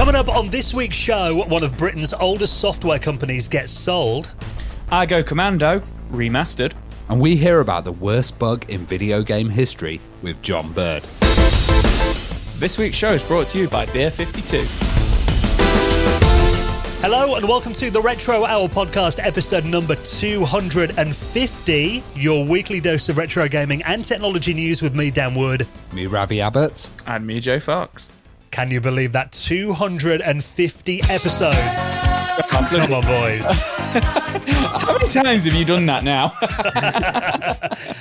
Coming up on this week's show, one of Britain's oldest software companies gets sold. I Go Commando, remastered. And we hear about the worst bug in video game history with John Bird. This week's show is brought to you by EP250. Hello and welcome to the Retro Hour podcast, episode number 250, your weekly dose of retro gaming and technology news with me, Dan Wood. Me, Ravi Abbott. And me, Joe Fox. Can you believe that? 250 episodes. Come on, boys. How many times have you done that now?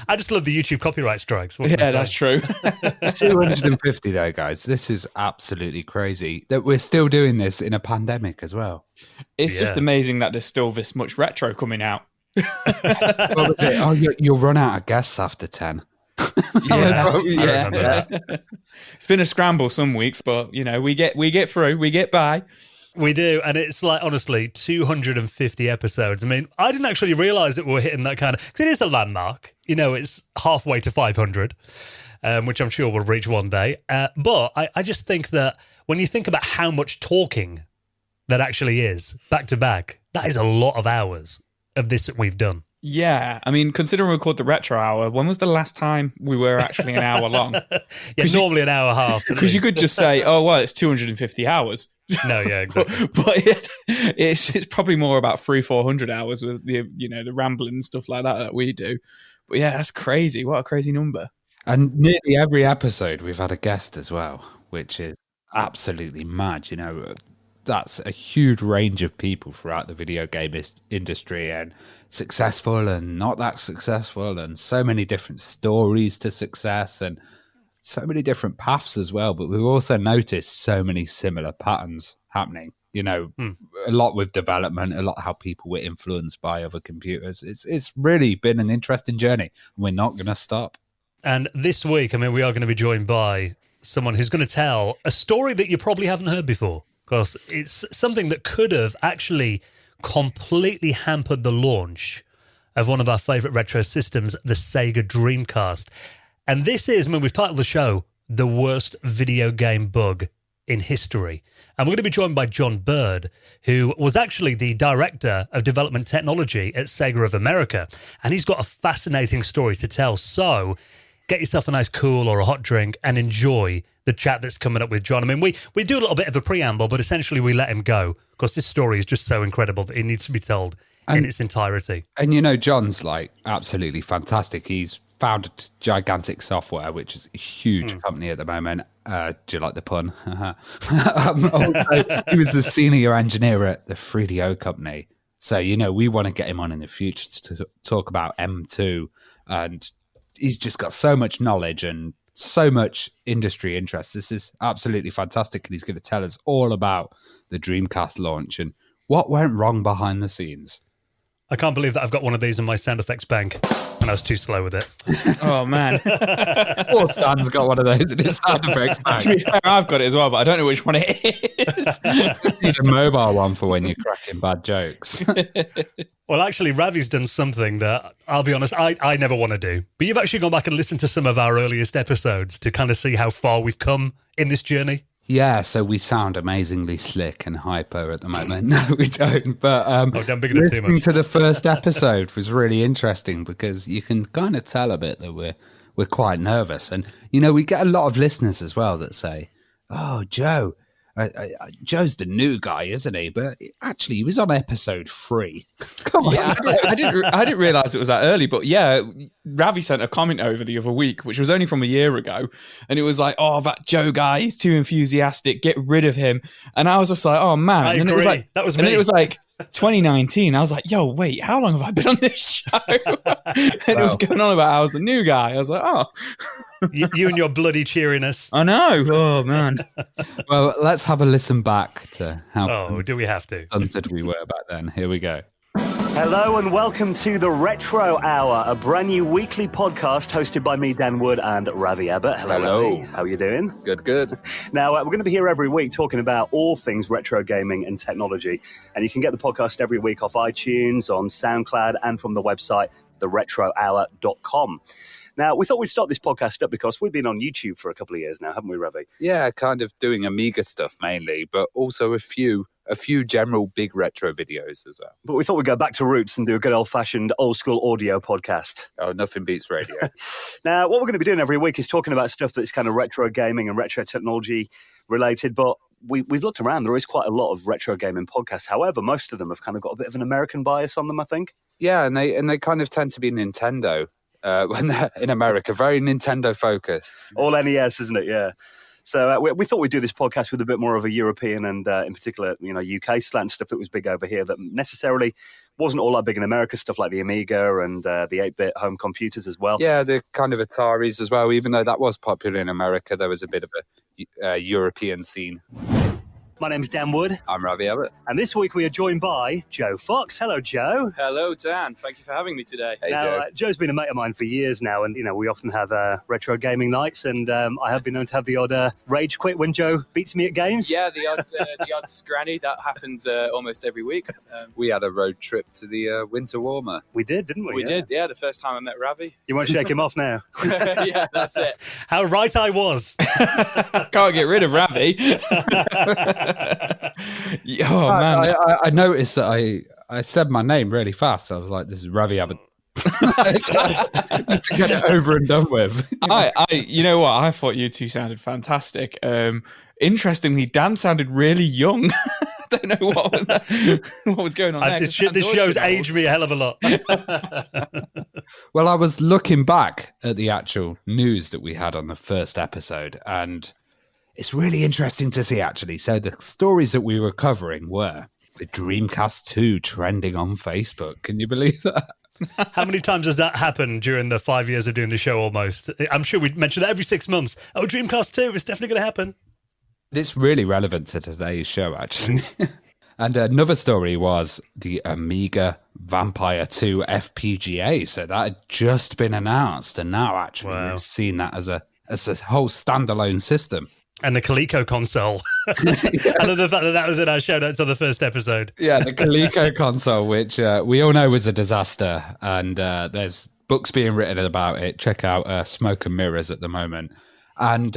I just love the YouTube copyright strikes. Yeah, that's true. 250 though, guys. This is absolutely crazy that we're still doing this in a pandemic as well. It's just amazing that there's still this much retro coming out. What was it? Oh, you'll run out of guests after 10. Yeah. It's been a scramble some weeks, but you know, we get through, we get by. We do, and it's like, honestly, 250 episodes. I mean, I didn't actually realise that we were hitting that kind of... Because it is a landmark. You know, it's halfway to 500, which I'm sure we'll reach one day. But I just think that when you think about how much talking that actually is, back to back, that is a lot of hours of this that we've done. Yeah, I mean, considering we called the Retro Hour, when was the last time we were actually an hour long? Normally an hour and a half. Because you could just say, oh, well, it's 250 hours. No, yeah, exactly. but it's probably more about 300-400 hours with the rambling and stuff like that we do. But yeah, that's crazy. What a crazy number. And nearly every episode we've had a guest as well, which is absolutely mad. You know, that's a huge range of people throughout the video game industry, and successful and not that successful, and so many different stories to success and so many different paths as well. But we've also noticed so many similar patterns happening, you know, a lot with development, a lot how people were influenced by other computers. It's really been an interesting journey. We're not going to stop. And this week, I mean, we are going to be joined by someone who's going to tell a story that you probably haven't heard before, because it's something that could have actually completely hampered the launch of one of our favourite retro systems, the Sega Dreamcast. And this is, I mean, we've titled the show, The Worst Video Game Bug in History. And we're going to be joined by John Bird, who was actually the Director of Development Technology at Sega of America. And he's got a fascinating story to tell. So get yourself a nice cool or a hot drink and enjoy the chat that's coming up with John. I mean, we do a little bit of a preamble, but essentially we let him go because this story is just so incredible that it needs to be told in its entirety. And, you know, John's like absolutely fantastic. He's founded Gigantic Software, which is a huge company at the moment. Do you like the pun? Also, he was the senior engineer at the 3DO company. So, you know, we want to get him on in the future to talk about M2. And he's just got so much knowledge and so much industry interest. This is absolutely fantastic. And he's going to tell us all about the Dreamcast launch and what went wrong behind the scenes. I can't believe that I've got one of these in my sound effects bank and I was too slow with it. Oh, man. Poor Stan's got one of those in his sound effects bank. To be fair, I've got it as well, but I don't know which one it is. You need a mobile one for when you're cracking bad jokes. Well, actually, Ravi's done something that, I'll be honest, I never want to do. But you've actually gone back and listened to some of our earliest episodes to kind of see how far we've come in this journey. Yeah, so we sound amazingly slick and hyper at the moment. No, we don't. But don't big it up too listening much. to the first episode was really interesting because you can kind of tell a bit that we're quite nervous. And, you know, we get a lot of listeners as well that say, oh, Joe, Joe's the new guy, isn't he? But actually, he was on episode 3. Come on. Yeah, I didn't realize it was that early, but yeah, Ravi sent a comment over the other week, which was only from a year ago, and it was like, "Oh, that Joe guy, he's too enthusiastic. Get rid of him." And I was just like, "Oh man!" I and agree. It was like, that was and me. Then it was like 2019. I was like, "Yo, wait, how long have I been on this show?" And it was going on about I was the new guy. I was like, "Oh." You and your bloody cheeriness. I know. Oh, man. Well, let's have a listen back to how do we have to? stunted we were back then. Here we go. Hello and welcome to the Retro Hour, a brand new weekly podcast hosted by me, Dan Wood, and Ravi Abbott. Hello. Ravi. How are you doing? Good. Now, we're going to be here every week talking about all things retro gaming and technology. And you can get the podcast every week off iTunes, on SoundCloud, and from the website, theretrohour.com. Now, we thought we'd start this podcast up because we've been on YouTube for a couple of years now, haven't we, Ravi? Yeah, kind of doing Amiga stuff mainly, but also a few general big retro videos as well. But we thought we'd go back to roots and do a good old-fashioned, old-school audio podcast. Oh, nothing beats radio. Now, what we're going to be doing every week is talking about stuff that's kind of retro gaming and retro technology related, but we've looked around. There is quite a lot of retro gaming podcasts. However, most of them have kind of got a bit of an American bias on them, I think. Yeah, and they kind of tend to be Nintendo when they're in America, very Nintendo focused. All NES, isn't it? Yeah. So we thought we'd do this podcast with a bit more of a European and, in particular, UK slant stuff that was big over here that necessarily wasn't all that big in America. Stuff like the Amiga and the 8-bit home computers as well. Yeah, the kind of Ataris as well. Even though that was popular in America, there was a bit of a European scene. My name's Dan Wood. I'm Ravi Abbott. And this week we are joined by Joe Fox. Hello, Joe. Hello, Dan. Thank you for having me today. Hey, Now, Joe. Joe's been a mate of mine for years now, and we often have retro gaming nights, and I have been known to have the odd rage quit when Joe beats me at games. Yeah, the odd scranny, that happens almost every week. We had a road trip to the Winter Warmer. We did, didn't we? We did, yeah, the first time I met Ravi. You won't shake him off now. Yeah, that's it. How right I was. Can't get rid of Ravi. Oh man, I noticed that I said my name really fast. I was like, "This is Ravi Abbott." Just to get it over and done with. you know what? I thought you two sounded fantastic. Interestingly, Dan sounded really young. I don't know what was going on there. This show's aged me a hell of a lot. Well, I was looking back at the actual news that we had on the first episode, and it's really interesting to see, actually. So the stories that we were covering were the Dreamcast 2 trending on Facebook. Can you believe that? How many times has that happened during the 5 years of doing the show almost? I'm sure we'd mention that every 6 months. Oh, Dreamcast 2, it's definitely going to happen. It's really relevant to today's show, actually. And another story was the Amiga Vampire 2 FPGA. So that had just been announced, and now actually we've seen that as a whole standalone system. And the Coleco console. I love the fact that was in our show notes on the first episode. Yeah, the Coleco console, which we all know was a disaster. And there's books being written about it. Check out Smoke and Mirrors at the moment. And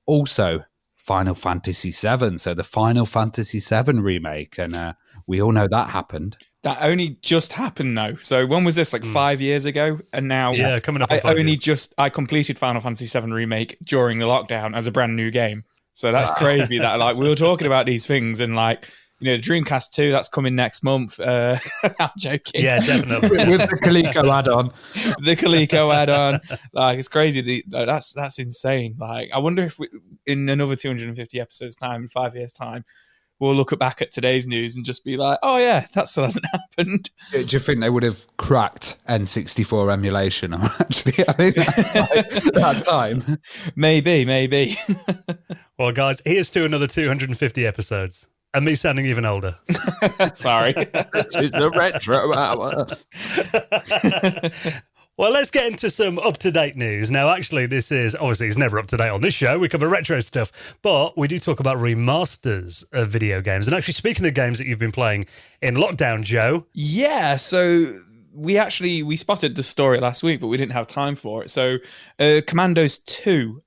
also Final Fantasy VII. So the Final Fantasy VII remake. And we all know that happened. That only just happened though. So when was this? Like 5 years ago? And now coming up on 5 years. I completed Final Fantasy VII Remake during the lockdown as a brand new game. So that's crazy that like we were talking about these things and like, the Dreamcast 2, that's coming next month. I'm joking. Yeah, definitely. With the Coleco add-on. The Coleco add-on. Like, it's crazy. That's insane. Like, I wonder if in another 250 episodes time, in 5 years time, we'll look back at today's news and just be like, oh yeah, that still hasn't happened. Do you think they would have cracked N64 emulation? Actually, I think that time. Maybe. Well, guys, here's to another 250 episodes. And me sounding even older. Sorry. This is the retro hour. Well, let's get into some up-to-date news. Now, actually, this is, obviously, it's never up-to-date on this show. We cover retro stuff, but we do talk about remasters of video games. And actually, speaking of games that you've been playing in lockdown, Joe. Yeah, so we spotted the story last week, but we didn't have time for it. So Commandos 2,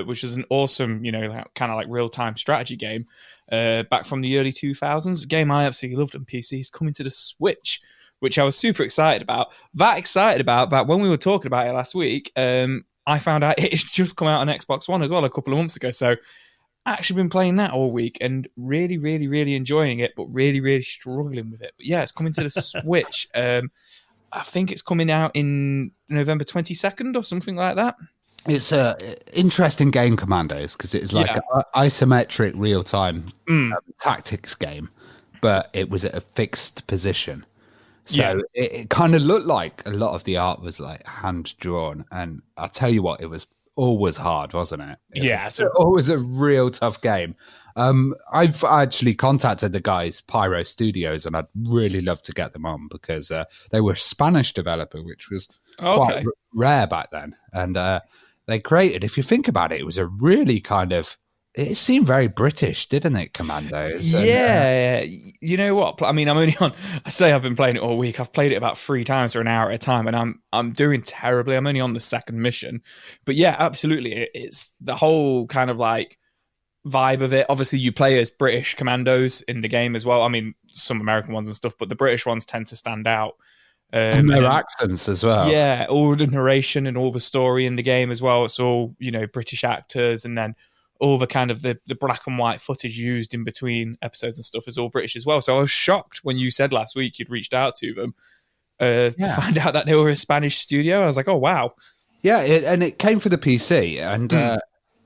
which is an awesome, kind of like real-time strategy game, back from the early 2000s, a game I absolutely loved on PC, is coming to the Switch, which I was super excited about. That when we were talking about it last week, I found out it's just come out on Xbox One as well a couple of months ago. So I actually been playing that all week and really, really, really enjoying it, but really, really struggling with it. But yeah, it's coming to the Switch. I think it's coming out in November 22nd or something like that. It's a interesting game, Commandos, because it's like an isometric real-time tactics game, but it was at a fixed position. So it kind of looked like a lot of the art was like hand-drawn. And I'll tell you what, it was always hard, wasn't it? It always a real tough game. I've actually contacted the guys, Pyro Studios, and I'd really love to get them on because they were a Spanish developer, which was quite rare back then. And they created, if you think about it, it was a really kind of it seemed very British, didn't it, Commandos? Yeah, you know what? I mean, I say I've been playing it all week. I've played it about 3 times for an hour at a time, and I'm doing terribly. I'm only on the 2nd mission, but yeah, absolutely, it's the whole kind of like vibe of it. Obviously, you play as British commandos in the game as well. I mean, some American ones and stuff, but the British ones tend to stand out. And their accents as well. Yeah, all the narration and all the story in the game as well. It's all, British actors, and then all the kind of the black and white footage used in between episodes and stuff is all British as well. So I was shocked when you said last week you'd reached out to them to find out that they were a Spanish studio. I was like, oh, wow. Yeah, and it came for the PC, and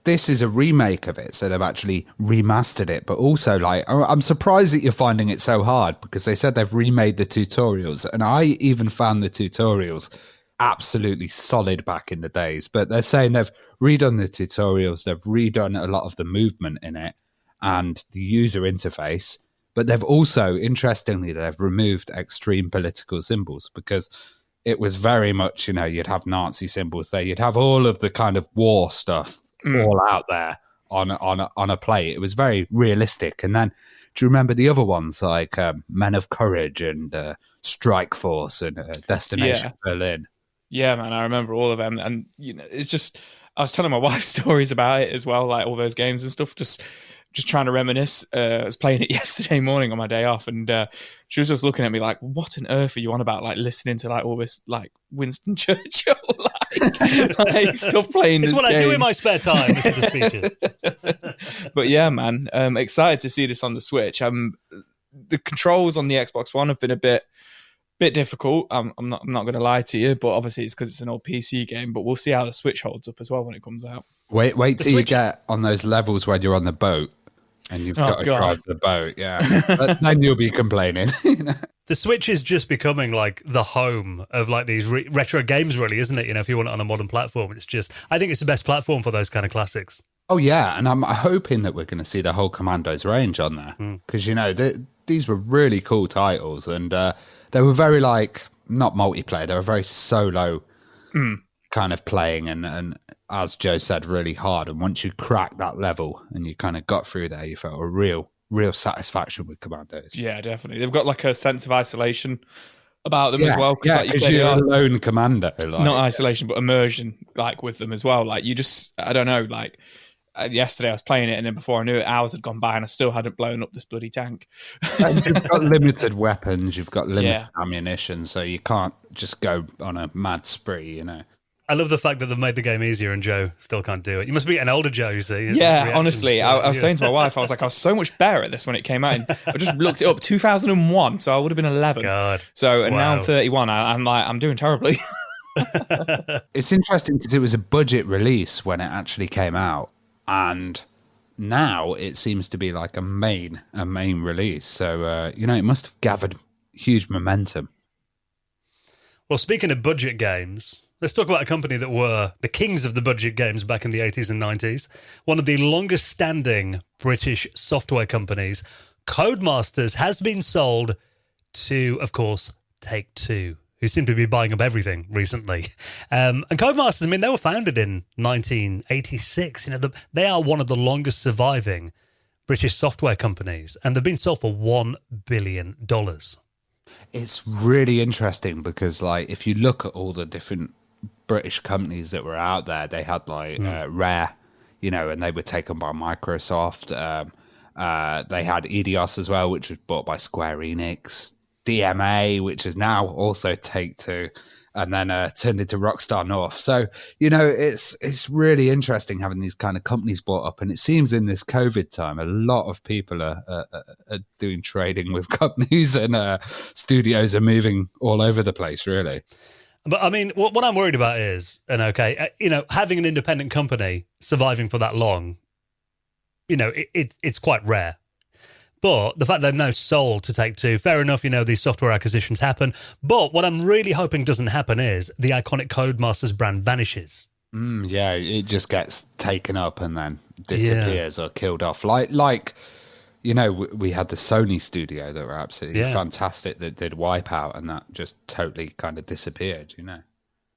this is a remake of it, so they've actually remastered it. But also, like, I'm surprised that you're finding it so hard, because they said they've remade the tutorials, and I even found the tutorials absolutely solid back in the days. But they're saying they've redone the tutorials, they've redone a lot of the movement in it and the user interface. But they've also, interestingly, they've removed extreme political symbols, because it was very much, you'd have Nazi symbols there, you'd have all of the kind of war stuff all out there on a plate. It was very realistic. And then, do you remember the other ones like Men of Courage and Strike Force and Destination Berlin? Yeah, man, I remember all of them. And, it's just, I was telling my wife stories about it as well, like all those games and stuff, just trying to reminisce. I was playing it yesterday morning on my day off, and she was just looking at me like, what on earth are you on about? Like, listening to like all this like Winston Churchill like stuff playing this It's what game. I do in my spare time, listen to speeches. But yeah, man, excited to see this on the Switch. The controls on the Xbox One have been a bit difficult. I'm not going to lie to you, but obviously it's because it's an old PC game. But we'll see how the Switch holds up as well when it comes out. Wait till you get on those levels when you're on the boat and you've got to drive the boat. Yeah, but then you'll be complaining. The Switch is just becoming like the home of like these retro games, really, isn't it? If you want it on a modern platform, I think it's the best platform for those kind of classics. Oh yeah, and I'm hoping that we're going to see the whole Commandos range on there, because these were really cool titles, and they were very like not multiplayer. They were very solo kind of playing, and as Joe said, really hard. And once you cracked that level and you kind of got through there, you felt a real satisfaction with Commandos. Yeah, definitely. They've got like a sense of isolation about them as well. Yeah, because you're a lone commando. Not isolation, but immersion, like with them as well. Like you just, I don't know, like yesterday I was playing it, and then before I knew it, hours had gone by and I still hadn't blown up this bloody tank. And you've got limited weapons, you've got limited ammunition, so you can't just go on a mad spree, I love the fact that they've made the game easier and Joe still can't do it. You must be an older Joe, you see. Yeah, honestly, I was saying to my wife, I was like, I was so much better at this when it came out. And I just looked it up, 2001, so I would have been 11. God. So, and now I'm 31, I'm doing terribly. It's interesting because it was a budget release when it actually came out, and now it seems to be like a main release. So, it must have gathered huge momentum. Well, speaking of budget games, let's talk about a company that were the kings of the budget games back in the 80s and 90s. One of the longest standing British software companies, Codemasters, has been sold to, of course, Take-Two, who seem to be buying up everything recently. And Codemasters, they were founded in 1986. They are one of the longest surviving British software companies, and they've been sold for $1 billion. It's really interesting because, like, if you look at all the different British companies that were out there, they had like Rare, and they were taken by Microsoft. They had Eidos as well, which was bought by Square Enix. DMA, which is now also Take-Two, and then turned into Rockstar North. So, it's really interesting having these kind of companies bought up. And it seems in this COVID time, a lot of people are doing trading with companies, and studios are moving all over the place, really. But what I'm worried about is, having an independent company surviving for that long, it's quite rare. But the fact they've now sold to Take-Two, fair enough, these software acquisitions happen. But what I'm really hoping doesn't happen is the iconic Codemasters brand vanishes. Yeah, it just gets taken up and then disappears or killed off. Like we had the Sony studio that were absolutely fantastic that did Wipeout, and that just totally kind of disappeared, Yeah,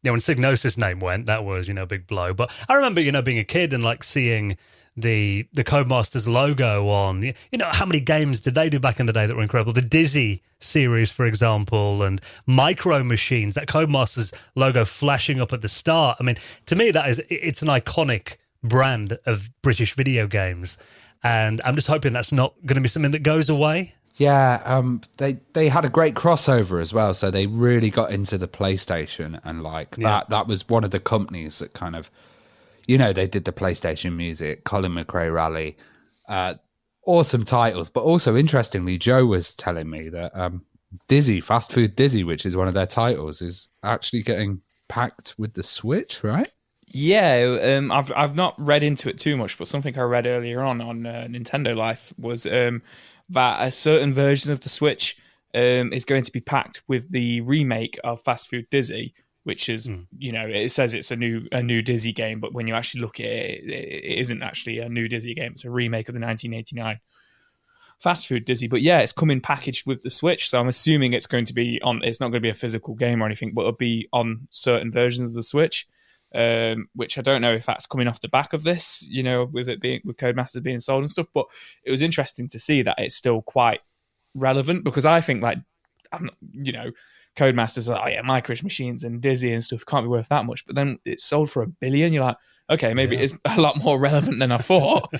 when Psygnosis' name went, that was, a big blow. But I remember, being a kid and like seeing the Codemasters logo on. You know, how many games did they do back in the day that were incredible? The Dizzy series, for example, and Micro Machines, that Codemasters logo flashing up at the start. I mean, to me, it's an iconic brand of British video games. And I'm just hoping that's not going to be something that goes away. Yeah, they had a great crossover as well. So they really got into the PlayStation, and that was one of the companies that kind of, you know, they did the PlayStation music, Colin McRae Rally, awesome titles. But also, interestingly, Joe was telling me that Dizzy, Fast Food Dizzy, which is one of their titles, is actually getting packed with the Switch, right? Yeah, I've not read into it too much, but something I read earlier on Nintendo Life was that a certain version of the Switch is going to be packed with the remake of Fast Food Dizzy, which is, you know, it says it's a new Dizzy game, but when you actually look at it, it isn't actually a new Dizzy game. It's a remake of the 1989 Fast Food Dizzy. But yeah, it's coming packaged with the Switch, so I'm assuming it's going to be on. It's not going to be a physical game or anything, but it'll be on certain versions of the Switch. Which I don't know if that's coming off the back of this, you know, with Codemasters being sold and stuff. But it was interesting to see that it's still quite relevant, because I think, like, I'm not, you know, Codemasters are, oh yeah, Micro Machines and Dizzy and stuff can't be worth that much, but then it's sold for $1 billion. You're like, okay, maybe it's a lot more relevant than I thought.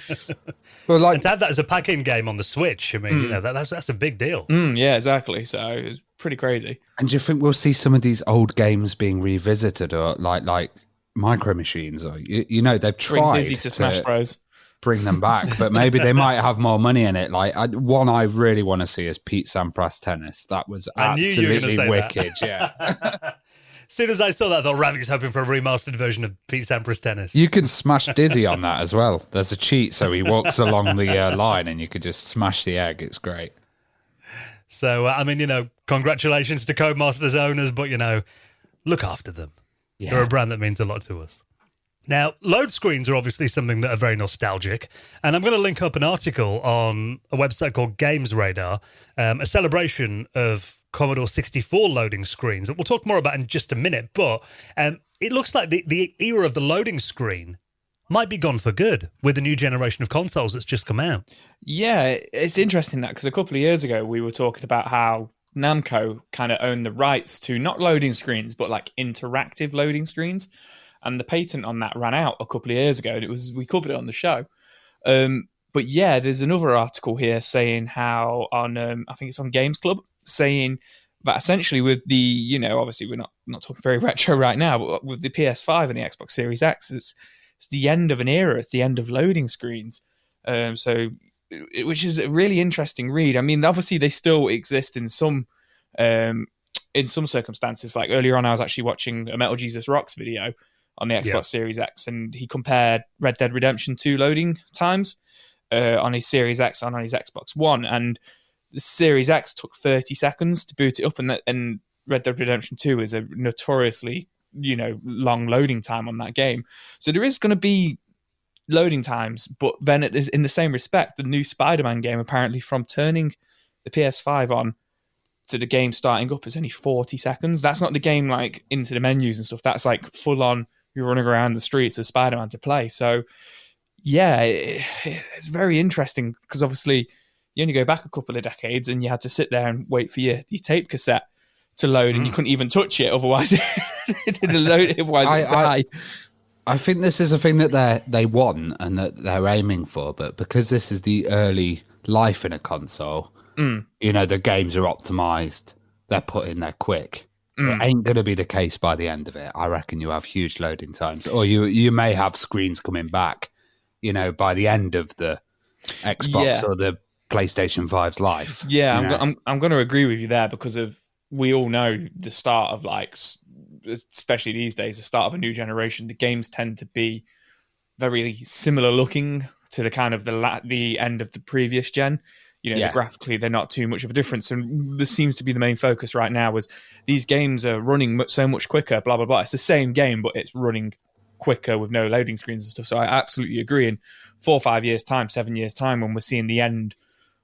Well, like, and to have that as a pack-in game on the Switch, I mean, you know, that's a big deal. Yeah, exactly. So it's pretty crazy. And do you think we'll see some of these old games being revisited, or like Micro Machines, or you know, they've tried to Smash Bros. Bring them back, but maybe they might have more money in it. Like one I really want to see is Pete Sampras Tennis. That was absolutely wicked. Yeah. As soon as I saw that, I thought Ravi's hoping for a remastered version of Pete Sampras Tennis. You can smash Dizzy on that as well. There's a cheat, so he walks along the line and you could just smash the egg. It's great. So, I mean, you know, congratulations to Codemasters owners, but, you know, look after them. Yeah. They're a brand that means a lot to us. Now, load screens are obviously something that are very nostalgic, and I'm going to link up an article on a website called Games Radar, a celebration of Commodore 64 loading screens that we'll talk more about in just a minute, but it looks like the era of the loading screen might be gone for good with the new generation of consoles that's just come out. Yeah, it's interesting that, because a couple of years ago we were talking about how Namco kind of owned the rights to not loading screens, but like interactive loading screens. And the patent on that ran out a couple of years ago, and we covered it on the show. But yeah, there's another article here saying how on I think it's on Games Club, saying that essentially with the, you know, obviously we're not talking very retro right now, but with the PS5 and the Xbox Series X, it's the end of an era. It's the end of loading screens. Which is a really interesting read. I mean, obviously they still exist in some circumstances. Like earlier on, I was actually watching a Metal Jesus Rocks video on the Xbox Series X, and he compared Red Dead Redemption 2 loading times on his Series X and on his Xbox One, and the Series X took 30 seconds to boot it up, and Red Dead Redemption 2 is a notoriously, you know, long loading time on that game. So there is going to be loading times, but then in the same respect, the new Spider-Man game, apparently from turning the PS5 on to the game starting up, is only 40 seconds. That's not the game like into the menus and stuff. That's like full on, you're running around the streets as Spider-Man to play. So yeah, it's very interesting, because obviously you only go back a couple of decades and you had to sit there and wait for your tape cassette to load, and you couldn't even touch it, otherwise it would die. I think this is a thing that they want and that they're aiming for, but because this is the early life in a console, you know, the games are optimized, they're put in there quick. It ain't going to be the case by the end of it. I reckon you have huge loading times, or you may have screens coming back, you know, by the end of the Xbox or the PlayStation 5's life. Yeah, I'm going to agree with you there, because we all know the start of, like, especially these days, the start of a new generation, the games tend to be very similar looking to the kind of the end of the previous gen. You know, graphically, they're not too much of a difference. And this seems to be the main focus right now, was these games are running so much quicker, blah, blah, blah. It's the same game, but it's running quicker with no loading screens and stuff. So I absolutely agree. In 4 or 5 years' time, 7 years' time, when we're seeing the end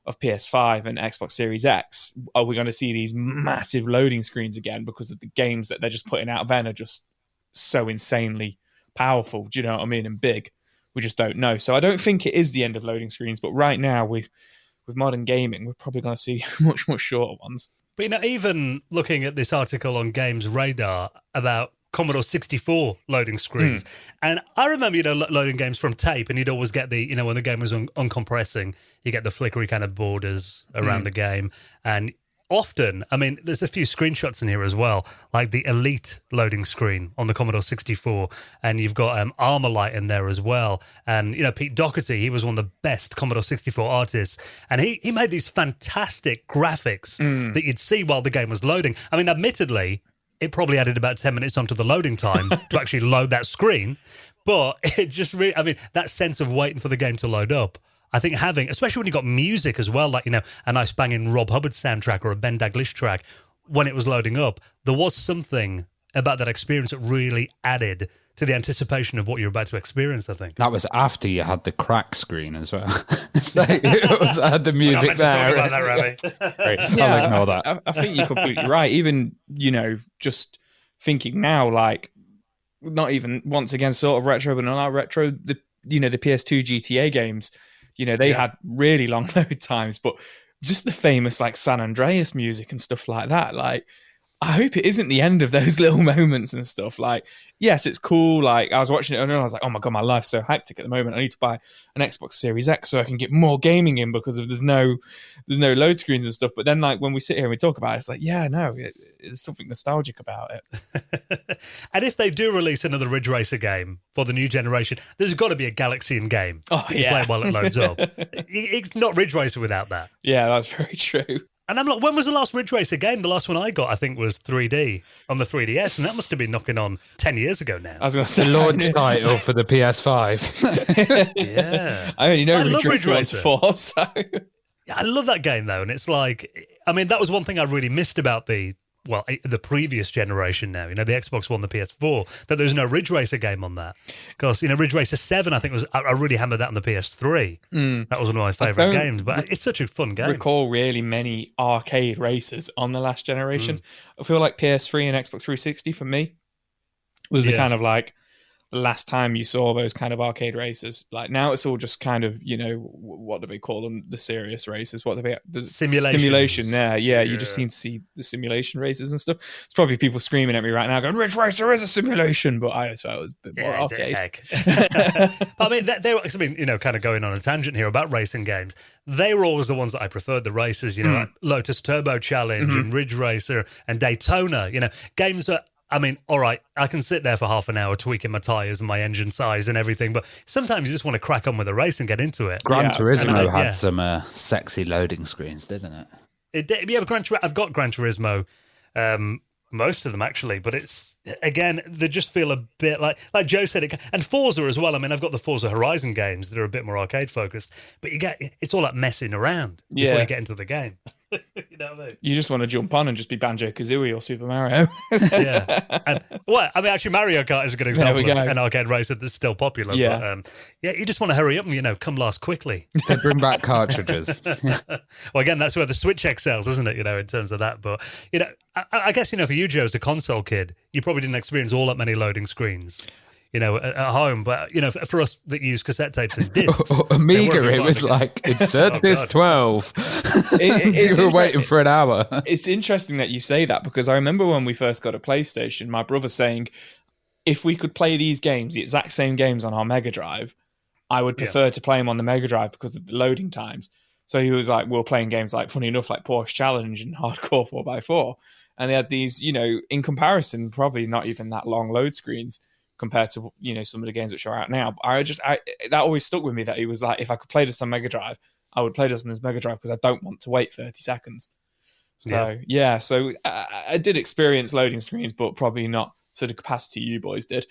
of PS5 and Xbox Series X, are we going to see these massive loading screens again, because of the games that they're just putting out then are just so insanely powerful, do you know what I mean, and big. We just don't know. So I don't think it is the end of loading screens. But right now, with modern gaming, we're probably going to see much, much shorter ones. But, even looking at this article on Games Radar about Commodore 64 loading screens, and I remember, loading games from tape, and you'd always get the, when the game was uncompressing, you get the flickery kind of borders around the game. And often, there's a few screenshots in here as well, like the Elite loading screen on the Commodore 64, and you've got Armorlight in there as well. And, Pete Doherty, he was one of the best Commodore 64 artists, and he made these fantastic graphics that you'd see while the game was loading. Admittedly, it probably added about 10 minutes onto the loading time to actually load that screen, but it just really, that sense of waiting for the game to load up, I think having, especially when you got music as well, like, a nice banging Rob Hubbard soundtrack or a Ben Daglish track, when it was loading up, there was something about that experience that really added to the anticipation of what you're about to experience, I think. That was after you had the crack screen as well. I had the music there. Talk about that, Ravi. Right, I'll ignore that. I think you're completely right. Even, just thinking now, like, not even once again sort of retro, but not retro, the PS2 GTA games, they had really long load times, but just the famous like San Andreas music and stuff like that, like, I hope it isn't the end of those little moments and stuff. Like, yes, it's cool. Like, I was watching it and I was like, oh my God, my life's so hectic at the moment. I need to buy an Xbox Series X so I can get more gaming in because there's no load screens and stuff. But then, like, when we sit here and we talk about it, it's like, yeah, no, there's something nostalgic about it. And if they do release another Ridge Racer game for the new generation, there's got to be a Galaxian game. Oh, yeah. You play it while it loads up. It's not Ridge Racer without that. Yeah, that's very true. And I'm like, when was the last Ridge Racer game? The last one I got, I think, was 3D on the 3DS, and that must have been knocking on 10 years ago now. I was going to say, the launch title for the PS5. Yeah. I only know Ridge Racer 4, so... Yeah, I love that game, though, and it's like, that was one thing I really missed about the previous generation now, the Xbox One, the PS4, that there's no Ridge Racer game on that. Because, Ridge Racer 7, I think, I really hammered that on the PS3. That was one of my favourite games, but it's such a fun game. Recall really many arcade races on the last generation. I feel like PS3 and Xbox 360 for me was the kind of like the last time you saw those kind of arcade races. Like now it's all just kind of, what do they call them? The serious races. What do they? The simulation there. Yeah, you just seem to see the simulation races and stuff. It's probably people screaming at me right now going, Ridge Racer is a simulation, but I just felt it was a bit more arcade. They were, kind of going on a tangent here about racing games. They were always the ones that I preferred, the races, like Lotus Turbo Challenge and Ridge Racer and Daytona, games that, all right, I can sit there for half an hour tweaking my tyres and my engine size and everything, but sometimes you just want to crack on with a race and get into it. Gran Turismo had some sexy loading screens, didn't it? I've got Gran Turismo, most of them actually, but it's, again, they just feel a bit like Joe said, and Forza as well. I've got the Forza Horizon games that are a bit more arcade focused, but it's all like messing around before you get into the game. You know what I mean? You just want to jump on and just be Banjo-Kazooie or Super Mario. Yeah. Actually, Mario Kart is a good example of an arcade racer that's still popular. Yeah. But, you just want to hurry up and, come last quickly. They bring back cartridges. Well, again, that's where the Switch excels, isn't it, in terms of that. But, I guess, for you, Joe, as a console kid, you probably didn't experience all that many loading screens. At home, but for us that use cassette tapes and discs, Amiga, it was like insert disc 12. You were waiting for an hour. It's interesting that you say that because I remember when we first got a PlayStation, my brother saying, if we could play these games, the exact same games on our Mega Drive, I would prefer to play them on the Mega Drive because of the loading times. So he was like, we were playing games like, funny enough, like Porsche Challenge and Hardcore 4x4, and they had these, in comparison, probably not even that long load screens compared to some of the games which are out now. But that always stuck with me that he was like, if I could play this on Mega Drive, I would play this on his Mega Drive because I don't want to wait 30 seconds. So so I did experience loading screens, but probably not to the capacity you boys did.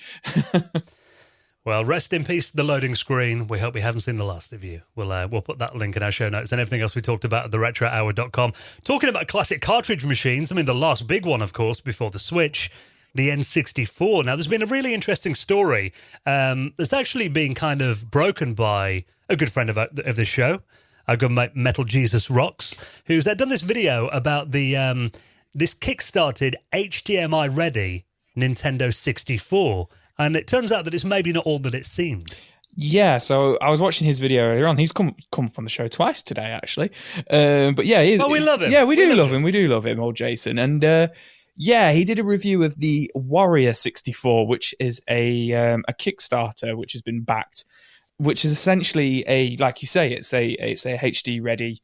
Well, rest in peace, the loading screen. We hope we haven't seen the last of you. We'll put that link in our show notes and everything else we talked about at theretrohour.com. Talking about classic cartridge machines, the last big one, of course, before the Switch, the N64. Now, there's been a really interesting story that's actually been kind of broken by a good friend of this show, our good mate Metal Jesus Rocks, who's done this video about the this kickstarted HDMI-ready Nintendo 64. And it turns out that it's maybe not all that it seemed. Yeah, so I was watching his video earlier on. He's come up on the show twice today, actually. But yeah, we love him. Yeah, we do love him. We do love him, old Jason. And yeah, he did a review of the Warrior 64, which is a Kickstarter which has been backed, which is essentially like you say, it's a HD ready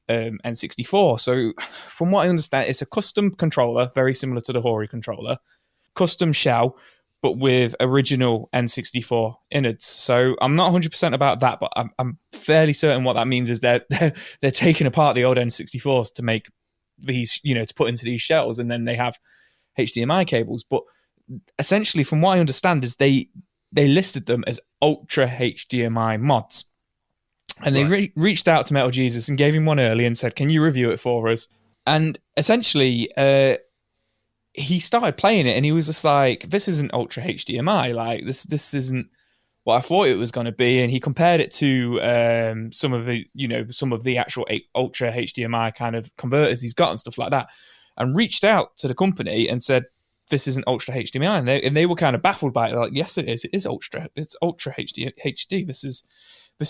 N64. So from what I understand, it's a custom controller, very similar to the Hori controller, custom shell, but with original N64 innards. So I'm not 100% about that, but I'm fairly certain what that means is they're taking apart the old N64s to make these, to put into these shells, and then they have HDMI cables. But essentially, from what I understand, is they listed them as Ultra HDMI mods. And they reached out to Metal Jesus and gave him one early and said, can you review it for us? And essentially, he started playing it and he was just like, this isn't Ultra HDMI. Like, this isn't what I thought it was going to be. And he compared it to some of the actual Ultra HDMI kind of converters he's got and stuff like that, and reached out to the company and said, this isn't Ultra HDMI. And they were kind of baffled by it. They're like, yes, it is. It is Ultra. It's Ultra HD. This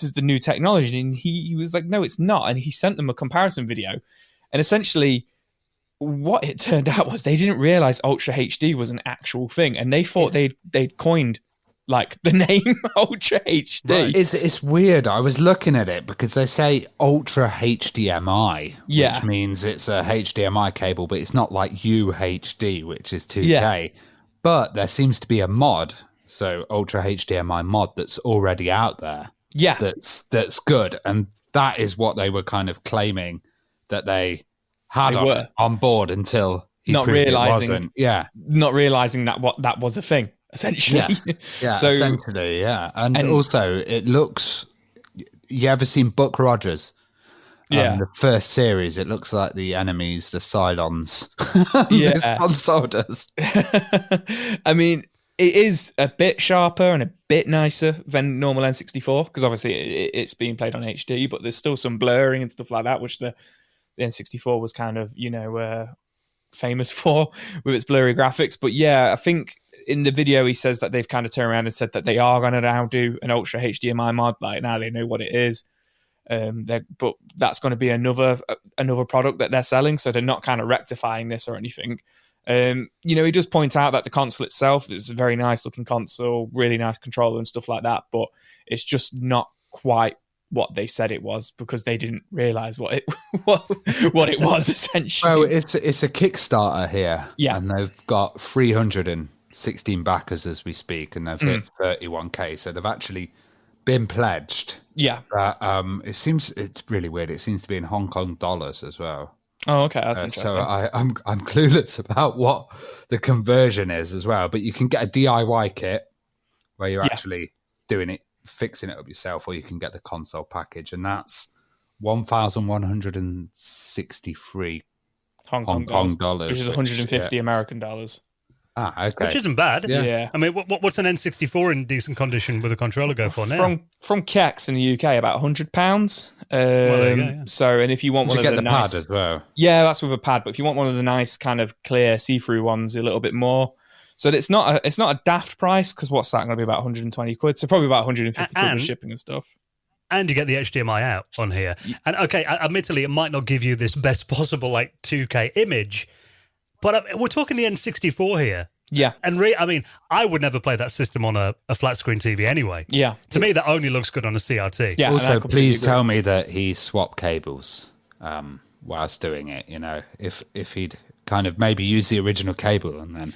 is the new technology. And he was like, no, it's not. And he sent them a comparison video. And essentially, what it turned out was they didn't realize Ultra HD was an actual thing. And they thought they'd coined like the name Ultra HD. Right. It's weird. I was looking at it because they say Ultra HDMI, which means it's a HDMI cable, but it's not like UHD, which is 2K. Yeah. But there seems to be a mod, so Ultra HDMI mod, that's already out there. Yeah, that's good, and that is what they were kind of claiming that they had on board until he not proved realizing, it wasn't. Yeah, not realizing that that was a thing. Essentially, yeah, so, essentially, yeah, and also it looks. You ever seen Buck Rogers? The first series, it looks like the enemies, the Cylons. This console does. I mean, it is a bit sharper and a bit nicer than normal N64 because obviously it's being played on HD, but there's still some blurring and stuff like that, which the N64 was kind of, famous for with its blurry graphics. But yeah, I think in the video he says that they've kind of turned around and said that they are going to now do an Ultra HDMI mod. Like now they know what it is. But that's going to be another product that they're selling, so they're not kind of rectifying this or anything. He does point out that the console itself is a very nice looking console, really nice controller and stuff like that, but it's just not quite what they said it was because they didn't realize what it was essentially. Well, it's a Kickstarter here, and they've got 316 backers as we speak, and they've hit 31k, so they've actually been pledged. Yeah, it's really weird. It seems to be in Hong Kong dollars as well. Oh, okay, that's interesting. So I'm clueless about what the conversion is as well. But you can get a DIY kit where you're actually doing it, fixing it up yourself, or you can get the console package, and that's 1,163 Hong Kong dollars, which is 150 American dollars. Ah, okay. Which isn't bad. Yeah. I mean, what's an N64 in decent condition with a controller go for now? From Kex in the UK, about £100. So, and if you want one of the nice, pad as well. Yeah, that's with a pad. But if you want one of the nice kind of clear see-through ones, a little bit more. So it's not a daft price because what's that going to be, about 120 quid? So probably about 150 quid with shipping and stuff. And you get the HDMI out on here. And okay, admittedly, it might not give you this best possible 2K image. But we're talking the N64 here. Yeah. And I would never play that system on a flat screen TV anyway. Yeah. To me, that only looks good on a CRT. Yeah. Also, please tell me that he swapped cables whilst doing it. If he'd kind of maybe use the original cable and then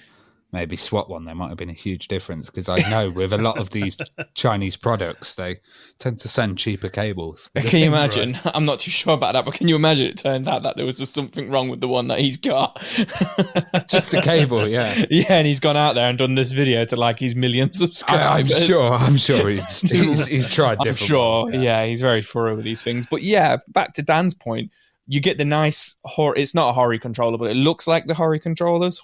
maybe swap one, there might have been a huge difference, because I know with a lot of these Chinese products, they tend to send cheaper cables. Can you imagine? Right? I'm not too sure about that, but can you imagine it turned out that there was just something wrong with the one that he's got? Just the cable, yeah. Yeah, and he's gone out there and done this video to his million subscribers. I'm sure he's tried different ones, he's very thorough with these things. But yeah, back to Dan's point, you get the nice, it's not a Hori controller, but it looks like the Hori controllers,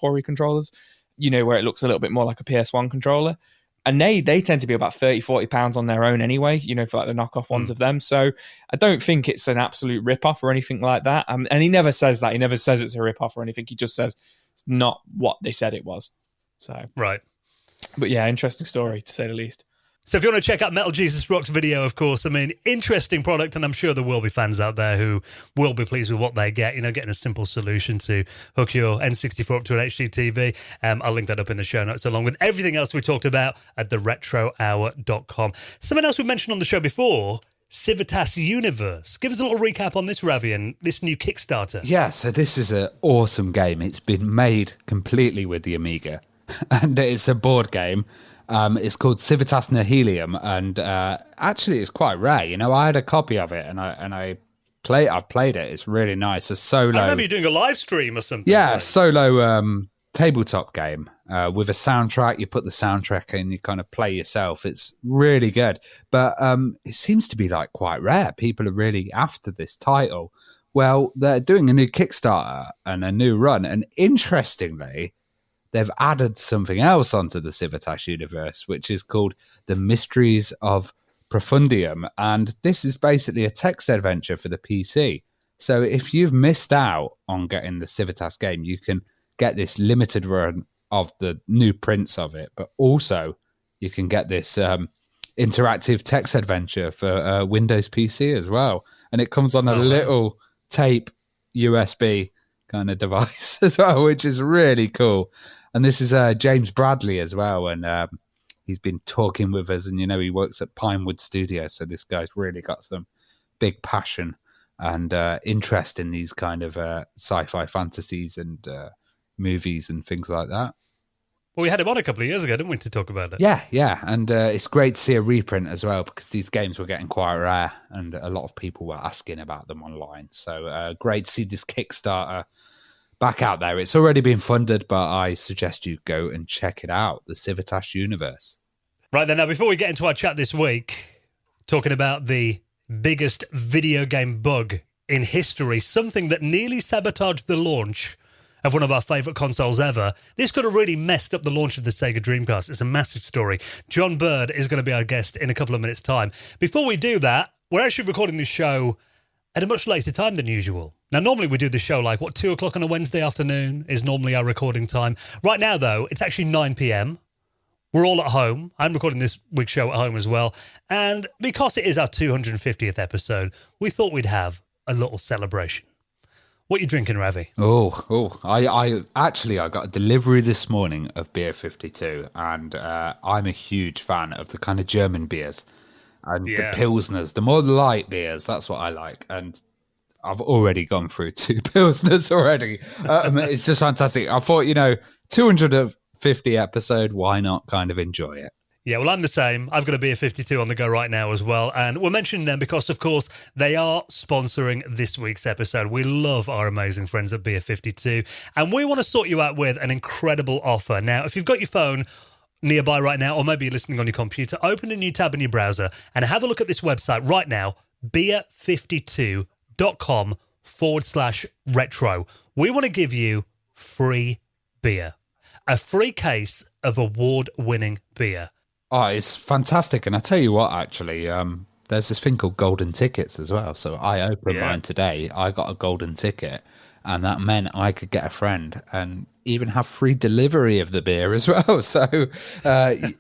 where it looks a little bit more like a PS1 controller. And they tend to be about 30, 40 pounds on their own anyway, for the knockoff ones of them. So I don't think it's an absolute rip-off or anything like that. And he never says that. He never says it's a rip-off or anything. He just says it's not what they said it was. So right. But yeah, interesting story, to say the least. So if you want to check out Metal Jesus Rock's video, of course, I mean, interesting product, and I'm sure there will be fans out there who will be pleased with what they get, you know, getting a simple solution to hook your N64 up to an HD TV. I'll link that up in the show notes, along with everything else we talked about at theretrohour.com. Something else we mentioned on the show before, Civitas Universe. Give us a little recap on this, Ravi, and this new Kickstarter. Yeah, so this is an awesome game. It's been made completely with the Amiga, and it's a board game. It's called Civitas Nihilium, and actually it's quite rare. You know, I had a copy of it, and I've played it. It's really nice. A solo. I remember you doing a live stream or something. Yeah, right? solo tabletop game with a soundtrack. You put the soundtrack in, you kind of play yourself. It's really good, but it seems to be like quite rare. People are really after this title. Well, they're doing a new Kickstarter and a new run, and interestingly, they've added something else onto the Civitas universe, which is called The Mysteries of Profundium. And this is basically a text adventure for the PC. So if you've missed out on getting the Civitas game, you can get this limited run of the new prints of it, but also you can get this interactive text adventure for Windows PC as well. And it comes on a little tape USB kind of device as well, which is really cool. And this is James Bradley as well, and he's been talking with us, and, you know, he works at Pinewood Studios, so this guy's really got some big passion and interest in these kind of sci-fi fantasies and movies and things like that. Well, we had him on a couple of years ago, didn't we, to talk about it? Yeah, and it's great to see a reprint as well, because these games were getting quite rare, and a lot of people were asking about them online. So great to see this Kickstarter back out there. It's already been funded, but I suggest you go and check it out, the Civitas universe. Right then, now before we get into our chat this week, talking about the biggest video game bug in history, something that nearly sabotaged the launch of one of our favourite consoles ever. This could have really messed up the launch of the Sega Dreamcast. It's a massive story. John Bird is going to be our guest in a couple of minutes' time. Before we do that, we're actually recording this show at a much later time than usual. Now, normally we do the show 2 o'clock on a Wednesday afternoon is normally our recording time. Right now, though, it's actually 9 p.m. We're all at home. I'm recording this week's show at home as well. And because it is our 250th episode, we thought we'd have a little celebration. What are you drinking, Ravi? I got a delivery this morning of Beer 52, and I'm a huge fan of the kind of German beers and the Pilsners, the more light beers. That's what I like. And I've already gone through 2 Pilsners already. It's just fantastic. I thought, 250 episode, why not kind of enjoy it? Yeah, well, I'm the same. I've got a Beer 52 on the go right now as well. And we're mentioning them because, of course, they are sponsoring this week's episode. We love our amazing friends at Beer 52. And we want to sort you out with an incredible offer. Now, if you've got your phone nearby right now, or maybe you're listening on your computer, open a new tab in your browser and have a look at this website right now, beer52.com/retro. We want to give you free beer, a free case of award-winning beer. Oh, it's fantastic. And I tell you what, actually, there's this thing called golden tickets as well. So I opened mine today. I got a golden ticket, and that meant I could get a friend and even have free delivery of the beer as well. So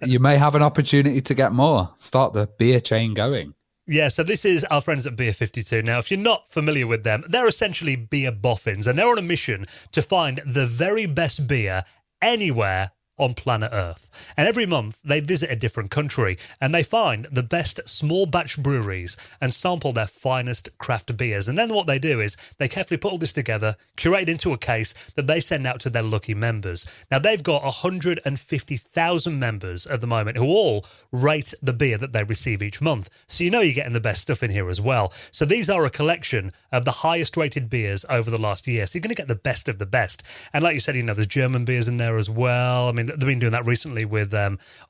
you may have an opportunity to get more. Start the beer chain going. Yeah, so this is our friends at Beer 52. Now, if you're not familiar with them, they're essentially beer boffins, and they're on a mission to find the very best beer anywhere on planet Earth. And every month they visit a different country and they find the best small batch breweries and sample their finest craft beers. And then what they do is they carefully put all this together, curate it into a case that they send out to their lucky members. Now, they've got 150,000 members at the moment who all rate the beer that they receive each month. So you know you're getting the best stuff in here as well. So these are a collection of the highest rated beers over the last year. So you're going to get the best of the best. And like you said, there's German beers in there as well. I mean, they've been doing that recently with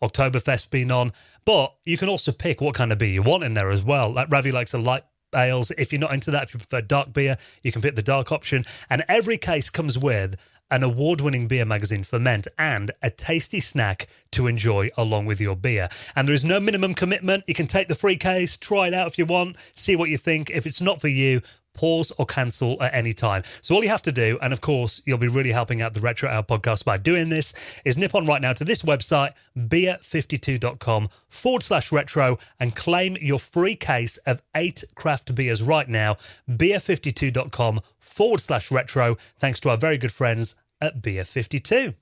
Oktoberfest being on. But you can also pick what kind of beer you want in there as well. Like Ravi likes a light ales. If you're not into that, if you prefer dark beer, you can pick the dark option. And every case comes with an award-winning beer magazine, Ferment, and a tasty snack to enjoy along with your beer. And there is no minimum commitment. You can take the free case, try it out if you want, see what you think. If it's not for you, pause or cancel at any time. So all you have to do, and of course you'll be really helping out the Retro Hour podcast by doing this, is nip on right now to this website, beer52.com/retro, and claim your free case of 8 craft beers right now, beer52.com/retro, thanks to our very good friends at Beer 52.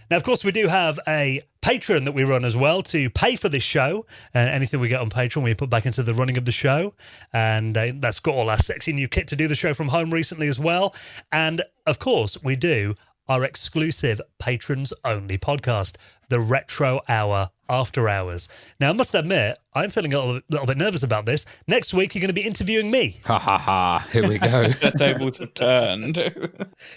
Now, of course, we do have a Patreon that we run as well to pay for this show. And anything we get on Patreon, we put back into the running of the show. And that's got all our sexy new kit to do the show from home recently as well. And, of course, we do our exclusive patrons-only podcast, the Retro Hour After Hours. Now, I must admit, I'm feeling a little bit nervous about this. Next week, you're going to be interviewing me. Ha ha ha, here we go. The tables have turned.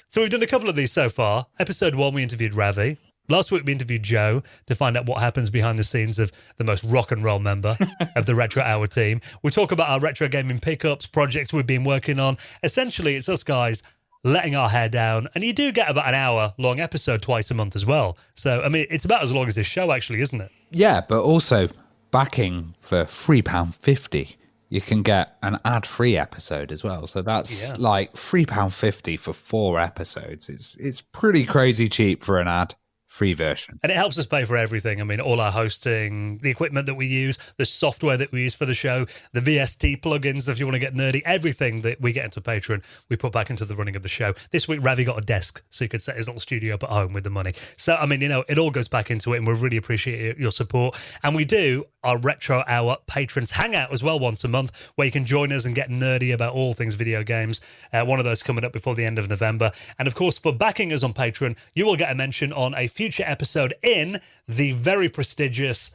So we've done a couple of these so far. Episode 1, we interviewed Ravi. Last week, we interviewed Joe to find out what happens behind the scenes of the most rock and roll member of the Retro Hour team. We talk about our retro gaming pickups, projects we've been working on. Essentially, it's us guys letting our hair down, and you do get about an hour-long episode twice a month as well. So, I mean, it's about as long as this show, actually, isn't it? Yeah, but also backing for £3.50. You can get an ad-free episode as well. So that's like £3.50 for 4 episodes. It's pretty crazy cheap for an ad-free version. And it helps us pay for everything. I mean, all our hosting, the equipment that we use, the software that we use for the show, the VST plugins, if you want to get nerdy, everything that we get into Patreon, we put back into the running of the show. This week, Ravi got a desk so he could set his little studio up at home with the money. So, I mean, you know, it all goes back into it, and we really appreciate your support. And we do our Retro Hour Patrons Hangout as well once a month, where you can join us and get nerdy about all things video games. One of those coming up before the end of November. And of course, for backing us on Patreon, you will get a mention on a future episode in the very prestigious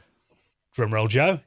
drumroll, Joe.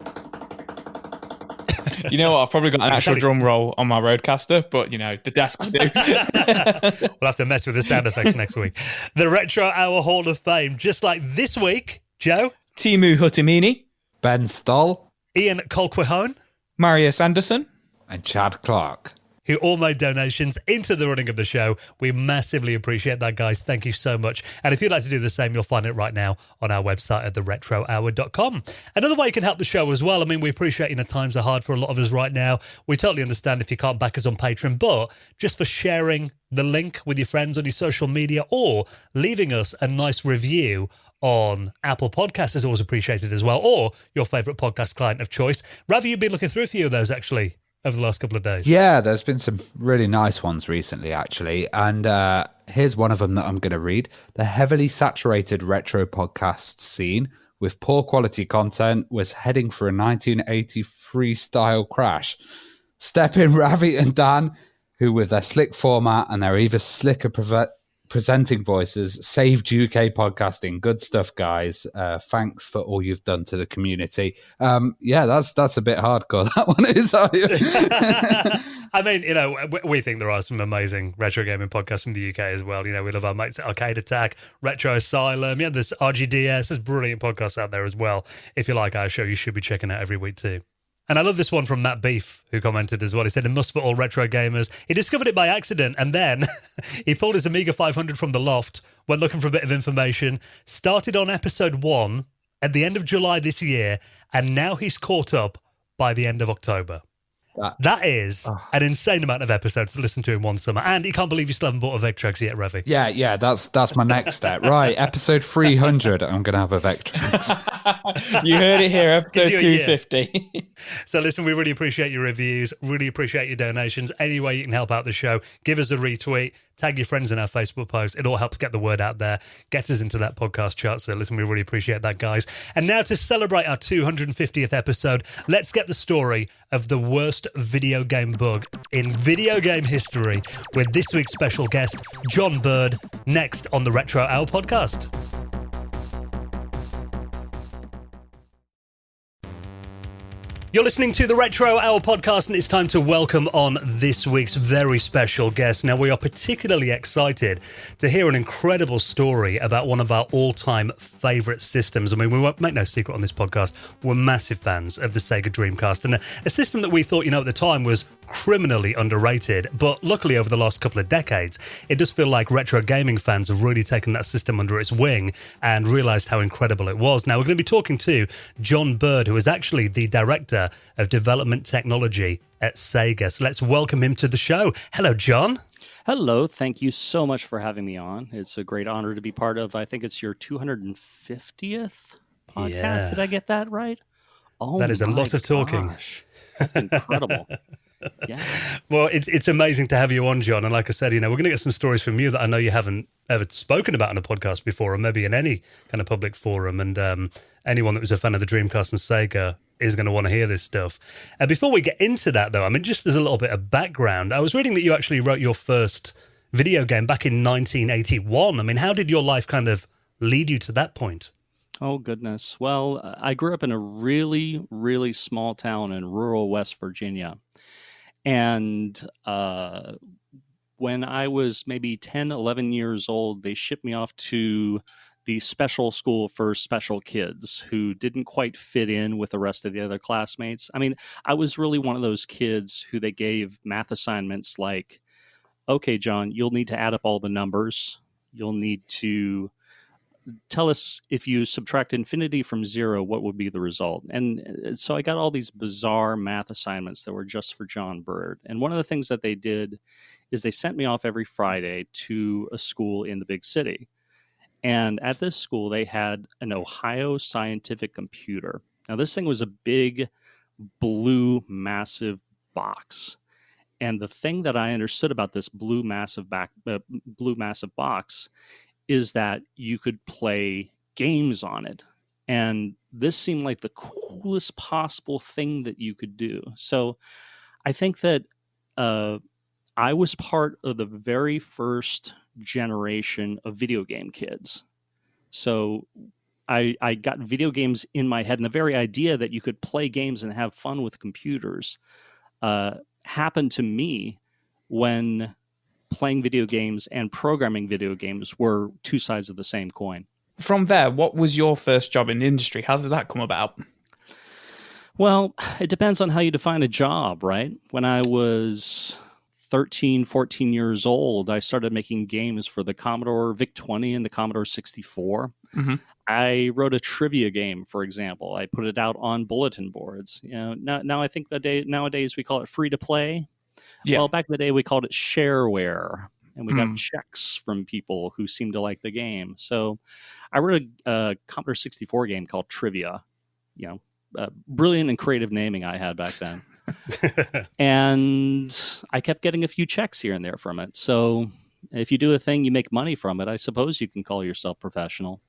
You know what? I've probably got an actual drum roll on my Roadcaster, but, you know, the desk will do. We'll have to mess with the sound effects next week. The Retro Hour Hall of Fame, just like this week, Joe. Timu Hutamini. Ben Stoll. Ian Colquhoun. Marius Anderson. And Chad Clark. Who all made donations into the running of the show. We massively appreciate that, guys. Thank you so much. And if you'd like to do the same, you'll find it right now on our website at theretrohour.com. Another way you can help the show as well. I mean, we appreciate, you know, times are hard for a lot of us right now. We totally understand if you can't back us on Patreon, but just for sharing the link with your friends on your social media or leaving us a nice review on Apple Podcasts is always appreciated as well, or your favourite podcast client of choice. Ravi, you've been looking through a few of those, actually, over the last couple of days. Yeah, there's been some really nice ones recently, actually. And here's one of them that I'm going to read. The heavily saturated retro podcast scene with poor quality content was heading for a 1983 style crash. Step in Ravi and Dan, who with their slick format and their even slicker presenting voices saved UK podcasting. Good stuff, guys. Thanks for all you've done to the community. Yeah, that's a bit hardcore. That one is. I mean, you know, we think there are some amazing retro gaming podcasts from the UK as well. You know, we love our mates at Arcade Attack, Retro Asylum. Yeah, there's RGDS. There's brilliant podcasts out there as well. If you like our show, you should be checking out every week too. And I love this one from Matt Beef, who commented as well. He said, a must for all retro gamers. He discovered it by accident, and then he pulled his Amiga 500 from the loft, went looking for a bit of information, started on episode 1 at the end of July this year, and now he's caught up by the end of October. That is an insane amount of episodes to listen to in one summer. And you can't believe you still haven't bought a Vectrex yet, Ravi. Yeah, that's my next step. Right, episode 300, I'm going to have a Vectrex. You heard it here, episode 250. So listen, we really appreciate your reviews, really appreciate your donations. Any way you can help out the show, give us a retweet, tag your friends in our Facebook post. It all helps get the word out there, get us into that podcast chart. So listen, we really appreciate that, guys. And now to celebrate our 250th episode, let's get the story of the worst video game bug in video game history with this week's special guest, John Bird, next on the Retro Hour podcast. You're listening to the Retro Hour podcast, and it's time to welcome on this week's very special guest. Now, we are particularly excited to hear an incredible story about one of our all-time favourite systems. I mean, we won't make no secret on this podcast, we're massive fans of the Sega Dreamcast, and a system that we thought, you know, at the time was criminally underrated, but luckily over the last couple of decades, it does feel like retro gaming fans have really taken that system under its wing and realised how incredible it was. Now, we're going to be talking to John Bird, who is actually the Director of Development Technology at Sega. So let's welcome him to the show. Hello, John. Hello. Thank you so much for having me on. It's a great honor to be part of, I think it's your 250th podcast. Yeah. Did I get that right? Oh, That is a my lot of talking. gosh. That's incredible. Yeah. Well, it's amazing to have you on, John. And like I said, we're going to get some stories from you that I know you haven't ever spoken about on a podcast before, or maybe in any kind of public forum. And anyone that was a fan of the Dreamcast and Sega is going to want to hear this stuff. Before we get into that, though, just as a little bit of background, I was reading that you actually wrote your first video game back in 1981. How did your life kind of lead you to that point? Oh, goodness. Well, I grew up in a really, really small town in rural West Virginia. And when I was maybe 10, 11 years old, they shipped me off to the special school for special kids who didn't quite fit in with the rest of the other classmates. I was really one of those kids who they gave math assignments like, okay, John, you'll need to add up all the numbers. You'll need to tell us if you subtract infinity from 0, what would be the result? And so I got all these bizarre math assignments that were just for John Bird. And one of the things that they did is they sent me off every Friday to a school in the big city. And at this school, they had an Ohio Scientific Computer. Now, this thing was a big, blue, massive box. And the thing that I understood about this blue, massive box is that you could play games on it. And this seemed like the coolest possible thing that you could do. So I think that I was part of the very first generation of video game kids. So I got video games in my head, and the very idea that you could play games and have fun with computers happened to me when playing video games and programming video games were two sides of the same coin. From there, what was your first job in the industry? How did that come about? Well, it depends on how you define a job, right? When I was 13, 14 years old, I started making games for the Commodore VIC-20 and the Commodore 64. Mm-hmm. I wrote a trivia game, for example. I put it out on bulletin boards. Now I think nowadays we call it free to play. Yeah. Well, back in the day, we called it shareware, and we got checks from people who seemed to like the game. So I wrote a Commodore 64 game called Trivia. Brilliant and creative naming I had back then. And I kept getting a few checks here and there from it. So if you do a thing, you make money from it. I suppose you can call yourself professional.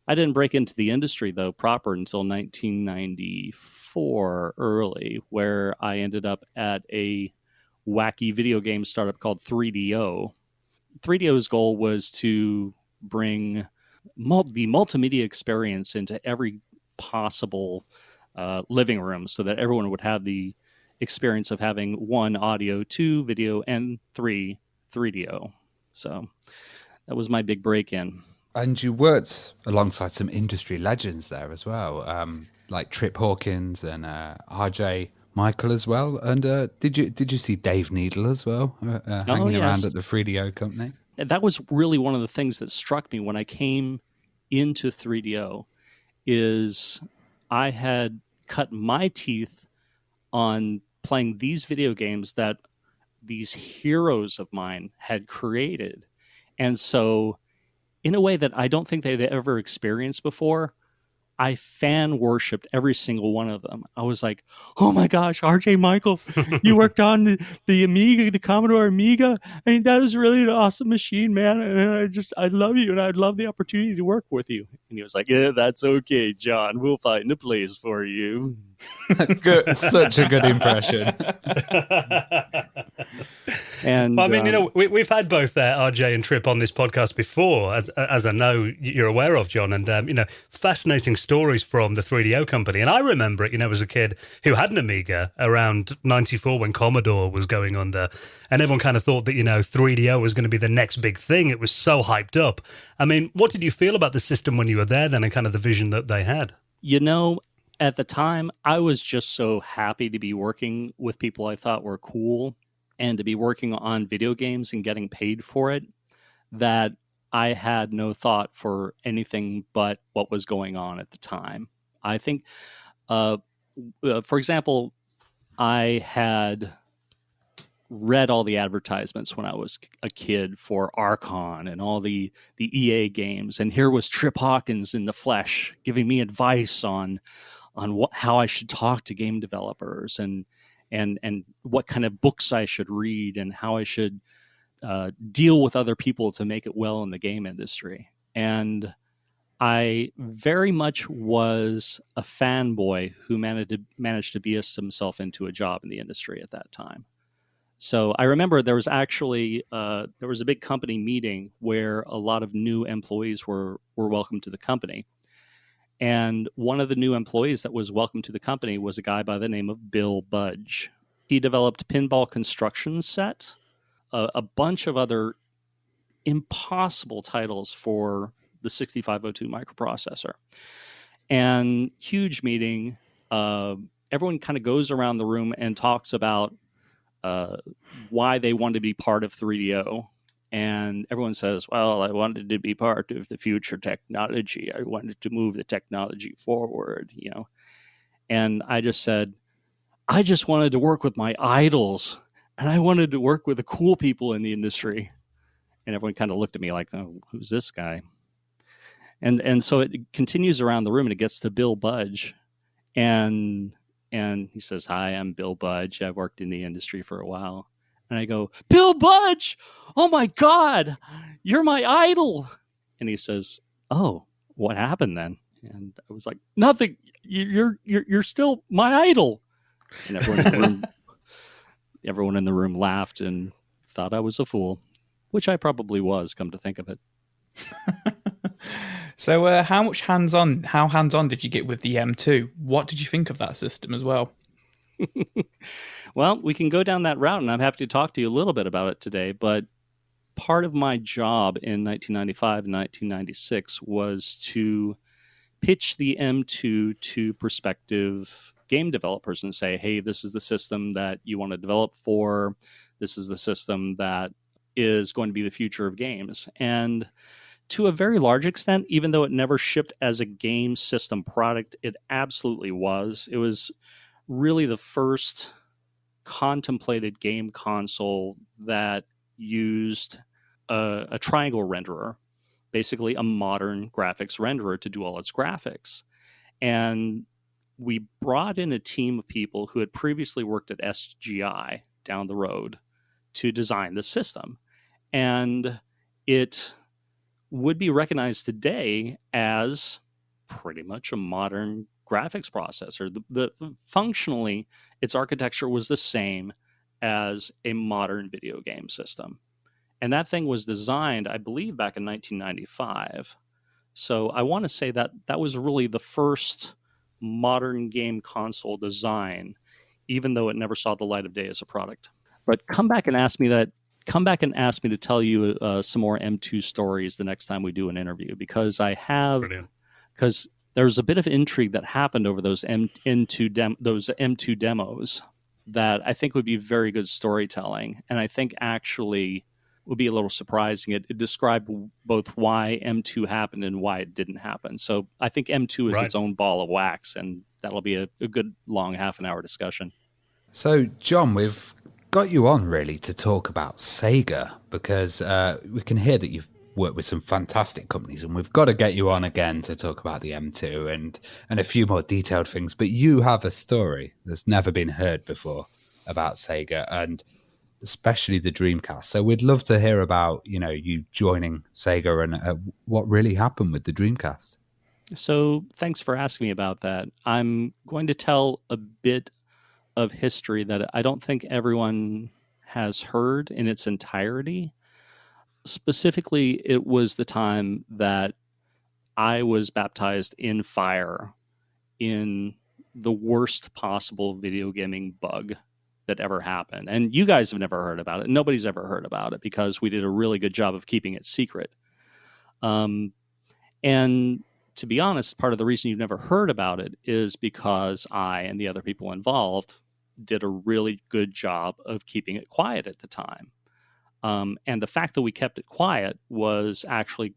I didn't break into the industry, though, proper until 1994 early, where I ended up at a wacky video game startup called 3DO. 3DO's goal was to bring the multimedia experience into every possible living room so that everyone would have the experience of having 1, audio, 2, video, and 3, 3DO. So that was my big break-in. And you worked alongside some industry legends there as well, like Trip Hawkins and RJ Michael as well. And did you see Dave Needle as well hanging around at the 3DO company? That was really one of the things that struck me when I came into 3DO is I had cut my teeth on playing these video games that these heroes of mine had created. And so in a way that I don't think they'd ever experienced before, I fan worshipped every single one of them. I was like, oh my gosh, RJ Michael, you worked on the Amiga, the Commodore Amiga. That was really an awesome machine, man. And I love you, and I'd love the opportunity to work with you. And he was like, yeah, that's okay, John. We'll find a place for you. Good, such a good impression. And we've had both RJ and Trip on this podcast before, as I know you're aware of, John, and fascinating stories from the 3DO company. And I remember it, as a kid who had an Amiga around 94 when Commodore was going under, and everyone kind of thought that 3DO was going to be the next big thing. It was so hyped up. What did you feel about the system when you were there then, and kind of the vision that they had? At the time, I was just so happy to be working with people I thought were cool and to be working on video games and getting paid for it, that I had no thought for anything but what was going on at the time. I think, for example, I had read all the advertisements when I was a kid for Archon and all the EA games, and here was Trip Hawkins in the flesh giving me advice on how I should talk to game developers and what kind of books I should read and how I should deal with other people to make it well in the game industry. And I very much was a fanboy who managed to BS himself into a job in the industry at that time. So I remember there was actually a big company meeting where a lot of new employees were welcomed to the company. And one of the new employees that was welcomed to the company was a guy by the name of Bill Budge. He developed Pinball Construction Set, a bunch of other impossible titles for the 6502 microprocessor. And huge meeting. Everyone kind of goes around the room and talks about why they wanted to be part of 3DO. And everyone says, well, I wanted to be part of the future technology. I wanted to move the technology forward, you know. And I just said, I just wanted to work with my idols. And I wanted to work with the cool people in the industry. And everyone kind of looked at me like, oh, who's this guy? And so it continues around the room and it gets to Bill Budge. And he says, hi, I'm Bill Budge. I've worked in the industry for a while. And I go, Bill Budge, oh my God, you're my idol. And he says, oh, what happened then? And I was like, nothing. You're still my idol. And everyone in the room laughed and thought I was a fool, which I probably was, come to think of it. So how hands-on did you get with the M2? What did you think of that system as well? Well, we can go down that route, and I'm happy to talk to you a little bit about it today. But part of my job in 1995 and 1996 was to pitch the M2 to prospective game developers and say, hey, this is the system that you want to develop for. This is the system that is going to be the future of games. And to a very large extent, even though it never shipped as a game system product, it absolutely was. It was really the first contemplated game console that used a triangle renderer, basically a modern graphics renderer to do all its graphics. And we brought in a team of people who had previously worked at SGI down the road to design the system. And it would be recognized today as pretty much a modern graphics processor. The functionally, its architecture was the same as a modern video game system. And that thing was designed, I believe, back in 1995. So I want to say that that was really the first modern game console design, even though it never saw the light of day as a product. But come back and ask me to tell you some more M2 stories the next time we do an interview, because I have, because there's a bit of intrigue that happened over those M2 demos that I think would be very good storytelling, and I think actually would be a little surprising. It described both why M2 happened and why it didn't happen. So I think M2 is its own ball of wax, and that'll be a good long half an hour discussion. So, John, we've got you on really to talk about Sega, because we can hear that you've worked with some fantastic companies, and we've got to get you on again to talk about the M2 and a few more detailed things. But you have a story that's never been heard before about Sega, and especially the Dreamcast. So we'd love to hear about, you joining Sega and what really happened with the Dreamcast. So thanks for asking me about that. I'm going to tell a bit of history that I don't think everyone has heard in its entirety. Specifically, it was the time that I was baptized in fire in the worst possible video gaming bug that ever happened. And you guys have never heard about it. Nobody's ever heard about it because we did a really good job of keeping it secret. And to be honest, part of the reason you've never heard about it is because I and the other people involved did a really good job of keeping it quiet at the time. And the fact that we kept it quiet was actually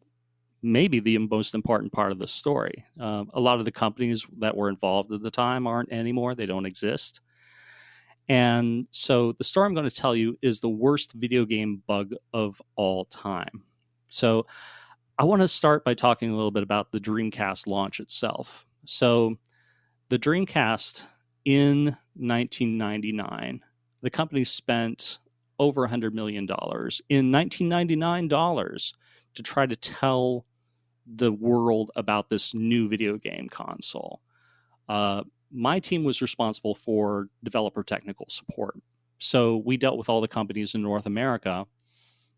maybe the most important part of the story. A lot of the companies that were involved at the time aren't anymore. They don't exist. And so the story I'm going to tell you is the worst video game bug of all time. So I want to start by talking a little bit about the Dreamcast launch itself. So the Dreamcast in 1999, the company spent over $100 million in 1999 dollars to try to tell the world about this new video game console. My team was responsible for developer technical support. So we dealt with all the companies in North America,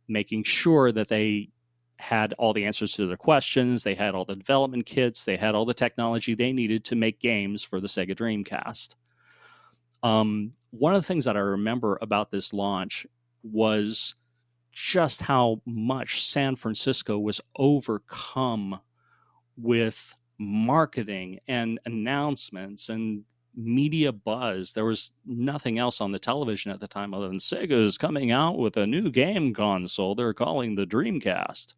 making sure that they had all the answers to their questions, they had all the development kits, they had all the technology they needed to make games for the Sega Dreamcast. One of the things that I remember about this launch was just how much San Francisco was overcome with marketing and announcements and media buzz. There was nothing else on the television at the time other than Sega is coming out with a new game console they're calling the Dreamcast.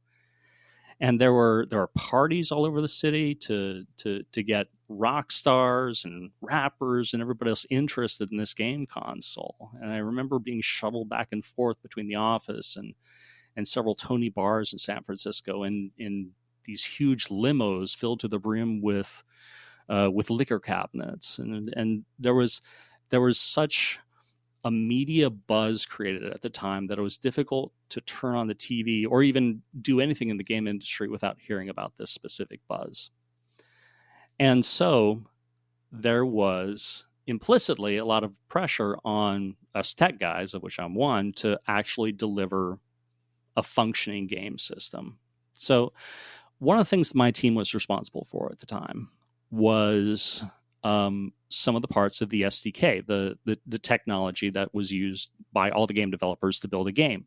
And there were parties all over the city to get rock stars and rappers and everybody else interested in this game console. And I remember being shuttled back and forth between the office and several Tony bars in San Francisco in these huge limos filled to the brim with liquor cabinets. And there was such a media buzz created at the time that it was difficult to turn on the TV or even do anything in the game industry without hearing about this specific buzz. And so there was implicitly a lot of pressure on us tech guys, of which I'm one, to actually deliver a functioning game system. So one of the things my team was responsible for at the time was some of the parts of the SDK, the technology that was used by all the game developers to build a game.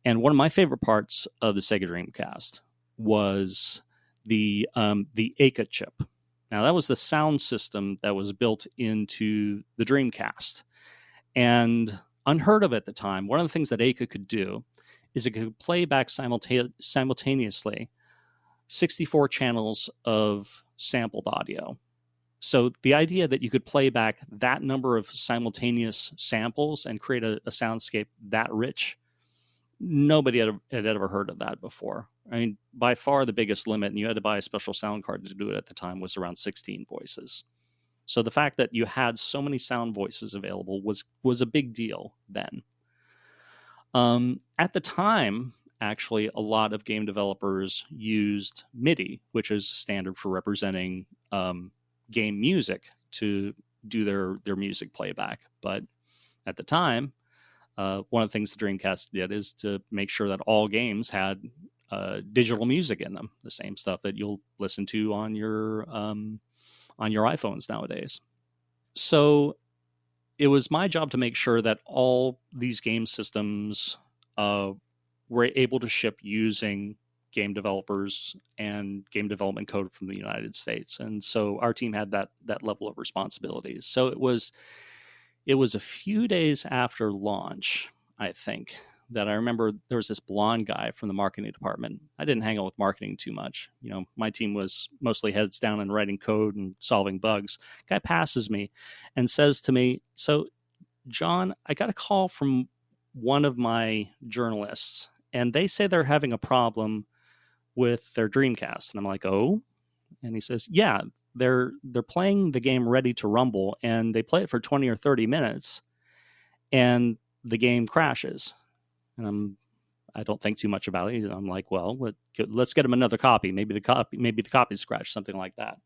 And one of my favorite parts of the Sega Dreamcast was the AKA chip. Now, that was the sound system that was built into the Dreamcast. And unheard of at the time, one of the things that AKA could do is it could play back simultaneously 64 channels of sampled audio. So the idea that you could play back that number of simultaneous samples and create a soundscape that rich, nobody had ever heard of that before. I mean, by far the biggest limit, and you had to buy a special sound card to do it at the time, was around 16 voices. So the fact that you had so many sound voices available was a big deal then. At the time, actually, a lot of game developers used MIDI, which is standard for representing game music, to do their music playback. But at the time, one of the things the Dreamcast did is to make sure that all games had digital music in them, the same stuff that you'll listen to on your iPhones nowadays. So it was my job to make sure that all these game systems were able to ship using game developers and game development code from the United States. And so our team had that level of responsibility. So it was a few days after launch, I think, that I remember there was this blonde guy from the marketing department. I didn't hang out with marketing too much. You know, my team was mostly heads down and writing code and solving bugs. Guy passes me and says to me, "So, John, I got a call from one of my journalists, and they say they're having a problem with their Dreamcast." And I'm like, "Oh?" And he says, "Yeah, they're playing the game Ready to Rumble, and they play it for 20 or 30 minutes, and the game crashes." And I don't think too much about it. I'm like, "Well, let's get him another copy. Maybe the copy's scratched," something like that.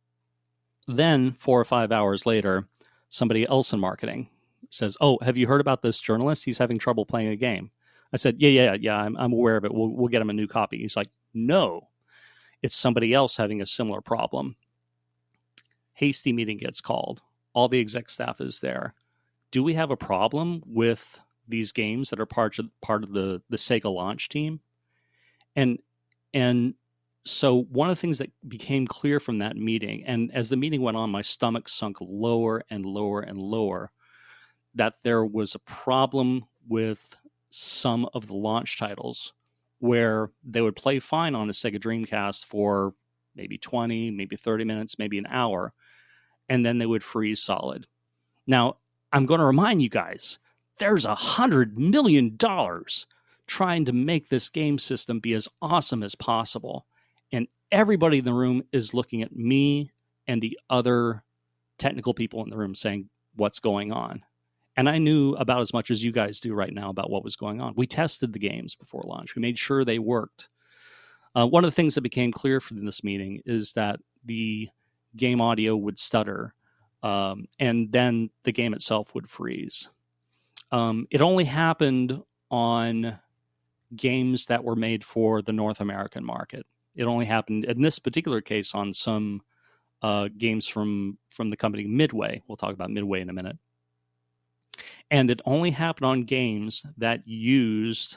Then 4 or 5 hours later, somebody else in marketing says, "Oh, have you heard about this journalist? He's having trouble playing a game." I said, yeah, I'm aware of it. We'll get him a new copy." He's like, "No, it's somebody else having a similar problem." Hasty meeting gets called. All the exec staff is there. Do we have a problem with these games that are part of the Sega launch team? And so one of the things that became clear from that meeting, and as the meeting went on, my stomach sunk lower and lower and lower, that there was a problem with some of the launch titles where they would play fine on a Sega Dreamcast for maybe 20, maybe 30 minutes, maybe an hour, and then they would freeze solid. Now, I'm going to remind you guys, there's $100 million trying to make this game system be as awesome as possible. And everybody in the room is looking at me and the other technical people in the room saying, what's going on? And I knew about as much as you guys do right now about what was going on. We tested the games before launch. We made sure they worked. One of the things that became clear from this meeting is that the game audio would stutter, and then the game itself would freeze. It only happened on games that were made for the North American market. It only happened, in this particular case, on some games from the company Midway. We'll talk about Midway in a minute. And it only happened on games that used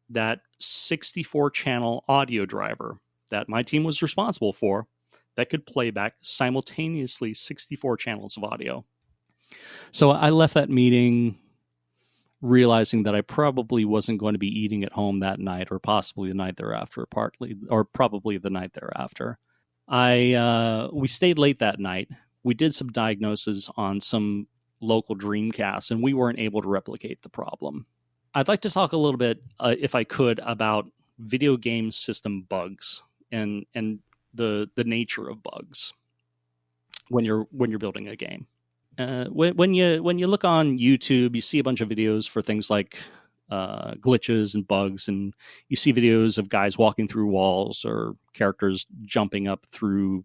that 64-channel audio driver that my team was responsible for that could play back simultaneously 64 channels of audio. So I left that meeting realizing that I probably wasn't going to be eating at home that night, or possibly the night thereafter, probably the night thereafter. We stayed late that night. We did some diagnosis on some local Dreamcasts, and we weren't able to replicate the problem. I'd like to talk a little bit, if I could, about video game system bugs and the nature of bugs when you're building a game. When you look on YouTube, you see a bunch of videos for things like glitches and bugs, and you see videos of guys walking through walls or characters jumping up through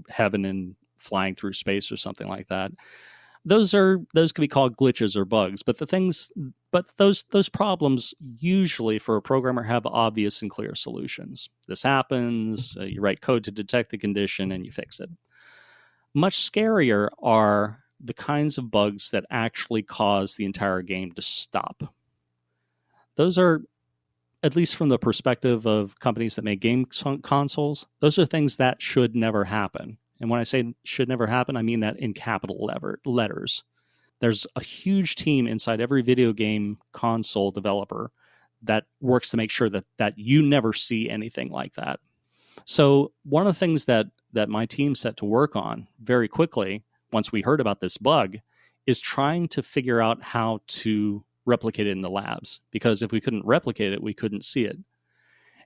heaven and flying through space or something like that. Those can be called glitches or bugs, but those problems usually for a programmer have obvious and clear solutions. This happens, you write code to detect the condition, and you fix it. Much scarier are the kinds of bugs that actually cause the entire game to stop. Those are, at least from the perspective of companies that make game consoles, those are things that should never happen. And when I say should never happen, I mean that in capital letters. There's a huge team inside every video game console developer that works to make sure that you never see anything like that. So one of the things that my team set to work on very quickly, once we heard about this bug, is trying to figure out how to replicate it in the labs. Because if we couldn't replicate it, we couldn't see it.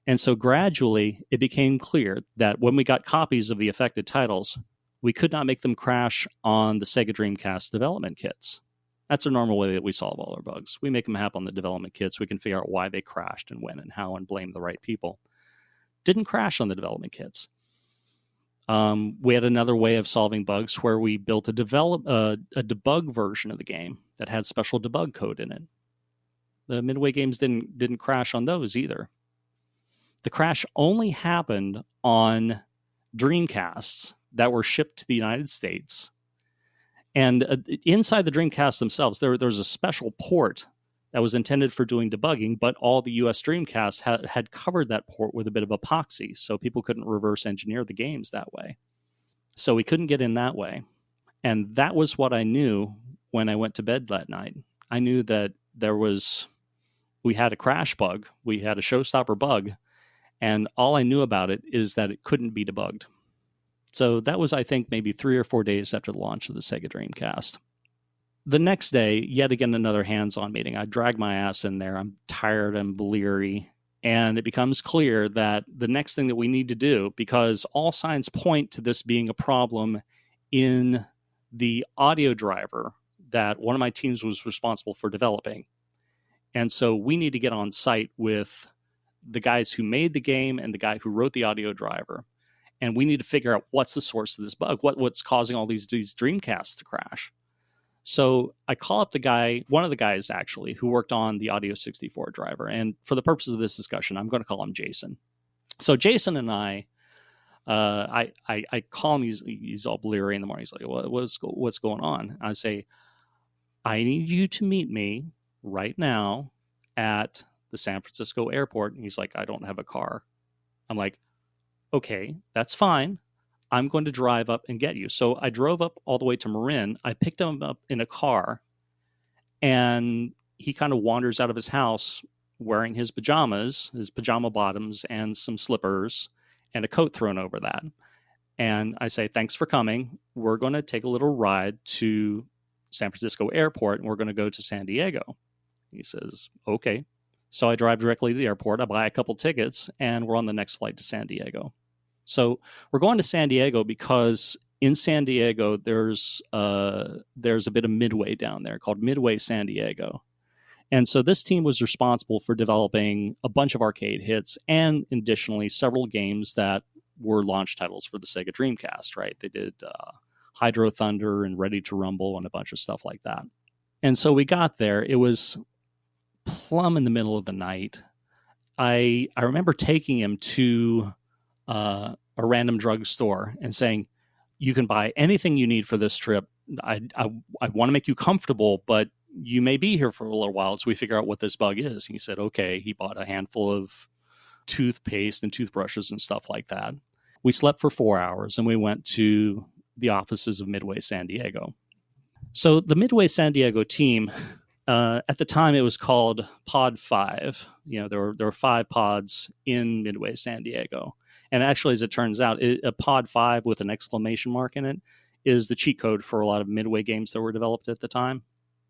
And so gradually, it became clear that when we got copies of the affected titles, we could not make them crash on the Sega Dreamcast development kits. That's a normal way that we solve all our bugs. We make them happen on the development kits. We can figure out why they crashed and when and how and blame the right people. Didn't crash on the development kits. We had another way of solving bugs where we built a debug version of the game that had special debug code in it. The Midway games didn't crash on those either. The crash only happened on Dreamcasts that were shipped to the United States. And inside the Dreamcasts themselves, there was a special port that was intended for doing debugging, but all the US Dreamcasts had covered that port with a bit of epoxy, so people couldn't reverse engineer the games that way. So we couldn't get in that way. And that was what I knew when I went to bed that night. I knew that we had a crash bug, we had a showstopper bug, and all I knew about it is that it couldn't be debugged. So that was, I think, maybe 3 or 4 days after the launch of the Sega Dreamcast. The next day, yet again, another hands-on meeting. I drag my ass in there. I'm tired, I'm bleary. And it becomes clear that the next thing that we need to do, because all signs point to this being a problem in the audio driver that one of my teams was responsible for developing. And so we need to get on site with the guys who made the game and the guy who wrote the audio driver. And we need to figure out what's the source of this bug, what's causing all these Dreamcasts to crash. So I call up one of the guys actually, who worked on the Audio 64 driver. And for the purposes of this discussion, I'm going to call him Jason. So Jason and I call him, he's all bleary in the morning. He's like, what's going on? I say, I need you to meet me right now at the San Francisco airport. And he's like, I don't have a car. I'm like, okay, that's fine. I'm going to drive up and get you. So I drove up all the way to Marin. I picked him up in a car, and he kind of wanders out of his house wearing his pajama bottoms and some slippers and a coat thrown over that. And I say, thanks for coming. We're going to take a little ride to San Francisco airport and we're going to go to San Diego. He says, okay. So I drive directly to the airport. I buy a couple tickets and we're on the next flight to San Diego. So we're going to San Diego because in San Diego, there's a bit of Midway down there called Midway San Diego. And so this team was responsible for developing a bunch of arcade hits and additionally several games that were launch titles for the Sega Dreamcast, right? They did Hydro Thunder and Ready to Rumble and a bunch of stuff like that. And so we got there. It was plumb in the middle of the night. I remember taking him to a random drugstore and saying, you can buy anything you need for this trip. I want to make you comfortable, but you may be here for a little while as we figure out what this bug is. And he said, okay. He bought a handful of toothpaste and toothbrushes and stuff like that. We slept for 4 hours and we went to the offices of Midway San Diego. So the Midway San Diego team, at the time it was called Pod 5. There were 5 pods in Midway San Diego. And actually, as it turns out, a Pod 5 with an exclamation mark in it is the cheat code for a lot of Midway games that were developed at the time.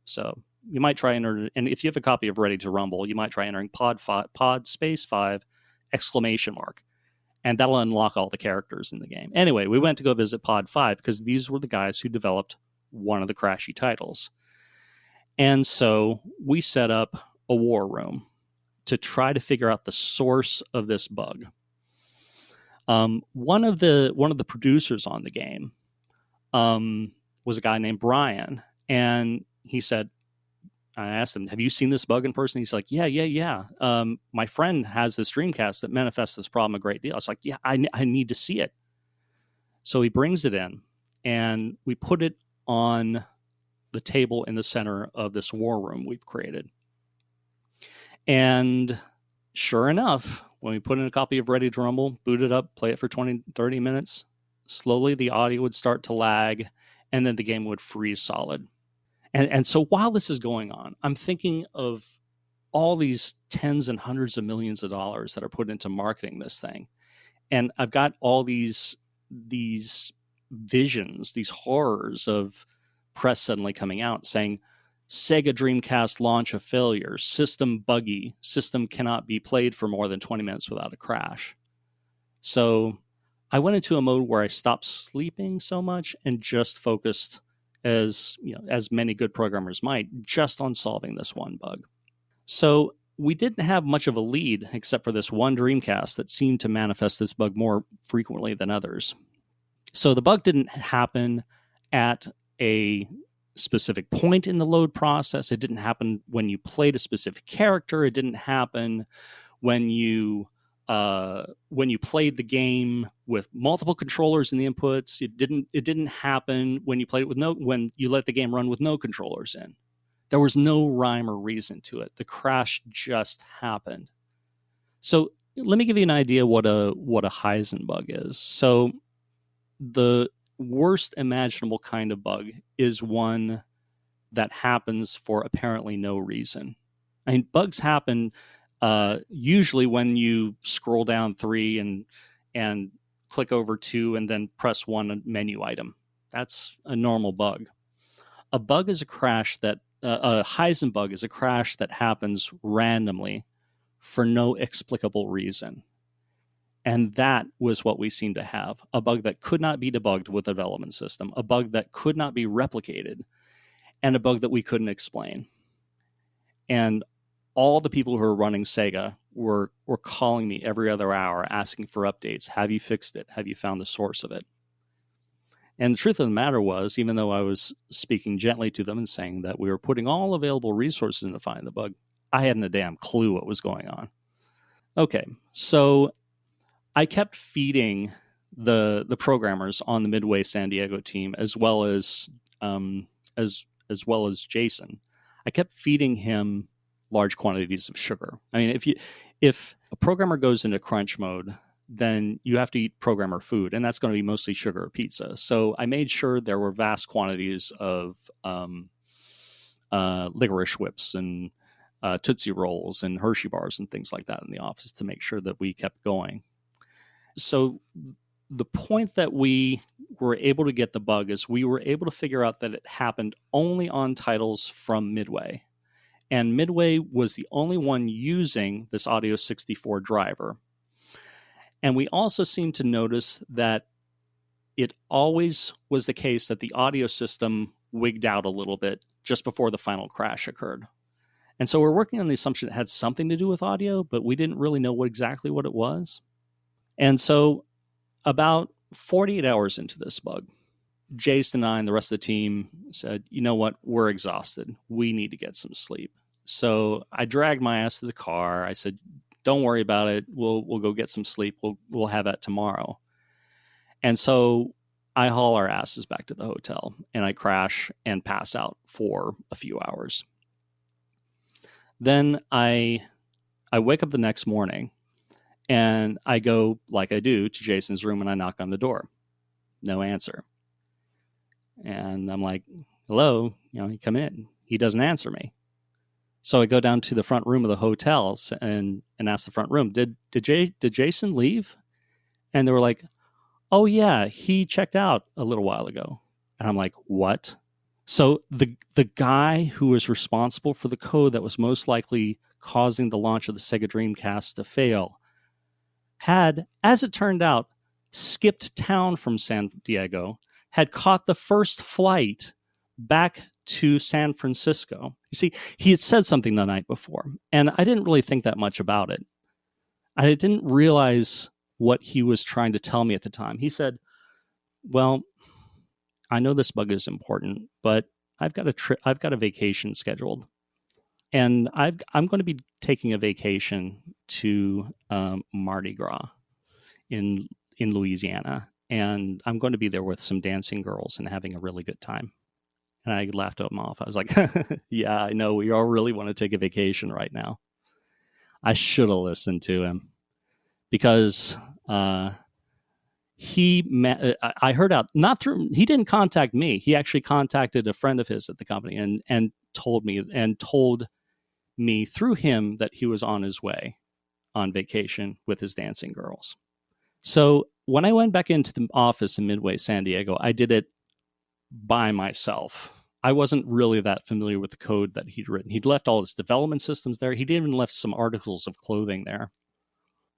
So you might try and if you have a copy of Ready to Rumble, you might try entering pod space 5 exclamation mark. And that'll unlock all the characters in the game. Anyway, we went to go visit Pod 5 because these were the guys who developed one of the Crashy titles. And so we set up a war room to try to figure out the source of this bug. One of the producers on the game was a guy named Brian. And he said, I asked him, have you seen this bug in person? He's like, yeah. My friend has this Dreamcast that manifests this problem a great deal. I was like, yeah, I need to see it. So he brings it in and we put it on the table in the center of this war room we've created. And sure enough, when we put in a copy of Ready to Rumble, boot it up, play it for 20, 30 minutes, slowly the audio would start to lag and then the game would freeze solid. And so while this is going on, I'm thinking of all these tens and hundreds of millions of dollars that are put into marketing this thing. And I've got all these visions, these horrors of press suddenly coming out saying, Sega Dreamcast launch a failure, system buggy, system cannot be played for more than 20 minutes without a crash. So I went into a mode where I stopped sleeping so much and just focused, as many good programmers might, just on solving this one bug. So we didn't have much of a lead except for this one Dreamcast that seemed to manifest this bug more frequently than others. So the bug didn't happen at a specific point in the load process. It didn't happen when you played a specific character. It didn't happen when you played the game with multiple controllers in the inputs. It didn't happen when you played it when you let the game run with no controllers in. There was no rhyme or reason to it. The crash just happened. So let me give you an idea what a Heisenberg bug is. So the worst imaginable kind of bug is one that happens for apparently no reason. I mean, bugs happen usually when you scroll down 3 and click over 2 and then press 1 menu item. That's a normal bug. A bug is a crash that a Heisenberg is a crash that happens randomly for no explicable reason. And that was what we seemed to have. A bug that could not be debugged with a development system, a bug that could not be replicated, and a bug that we couldn't explain. And all the people who are running Sega were calling me every other hour asking for updates. Have you fixed it? Have you found the source of it? And the truth of the matter was, even though I was speaking gently to them and saying that we were putting all available resources into finding the bug, I hadn't a damn clue what was going on. Okay, so I kept feeding the programmers on the Midway San Diego team as well as Jason. I kept feeding him large quantities of sugar. I mean, if a programmer goes into crunch mode, then you have to eat programmer food, and that's going to be mostly sugar or pizza. So I made sure there were vast quantities of licorice whips and Tootsie Rolls and Hershey bars and things like that in the office to make sure that we kept going. So the point that we were able to get the bug is we were able to figure out that it happened only on titles from Midway. And Midway was the only one using this Audio 64 driver. And we also seemed to notice that it always was the case that the audio system wigged out a little bit just before the final crash occurred. And so we're working on the assumption it had something to do with audio, but we didn't really know exactly what it was. And so about 48 hours into this bug, Jason and I and the rest of the team said, you know what, we're exhausted. We need to get some sleep. So I dragged my ass to the car. I said, don't worry about it. We'll go get some sleep. We'll have that tomorrow. And so I haul our asses back to the hotel, and I crash and pass out for a few hours. Then I wake up the next morning, and I go, like I do, to Jason's room, and I knock on the door. No answer. And I'm like, hello, you come in. He doesn't answer me. So I go down to the front room of the hotel and ask the front room, did Jason leave? And they were like, oh yeah, he checked out a little while ago. And I'm like, what? So the guy who was responsible for the code that was most likely causing the launch of the Sega Dreamcast to fail had, as it turned out, skipped town from San Diego, had caught the first flight back to San Francisco. You see, he had said something the night before, and I didn't really think that much about it. I didn't realize what he was trying to tell me at the time. He said, well, I know this bug is important, but I've got a vacation scheduled, and I'm going to be taking a vacation to Mardi Gras in Louisiana, and I'm going to be there with some dancing girls and having a really good time. And I laughed him off. I was like, yeah, I know. We all really want to take a vacation right now. I should have listened to him because I heard out, he didn't contact me. He actually contacted a friend of his at the company and told me through him that he was on his way on vacation with his dancing girls. So when I went back into the office in Midway, San Diego, I did it by myself. I wasn't really that familiar with the code that he'd written. He'd left all his development systems there. He'd even left some articles of clothing there.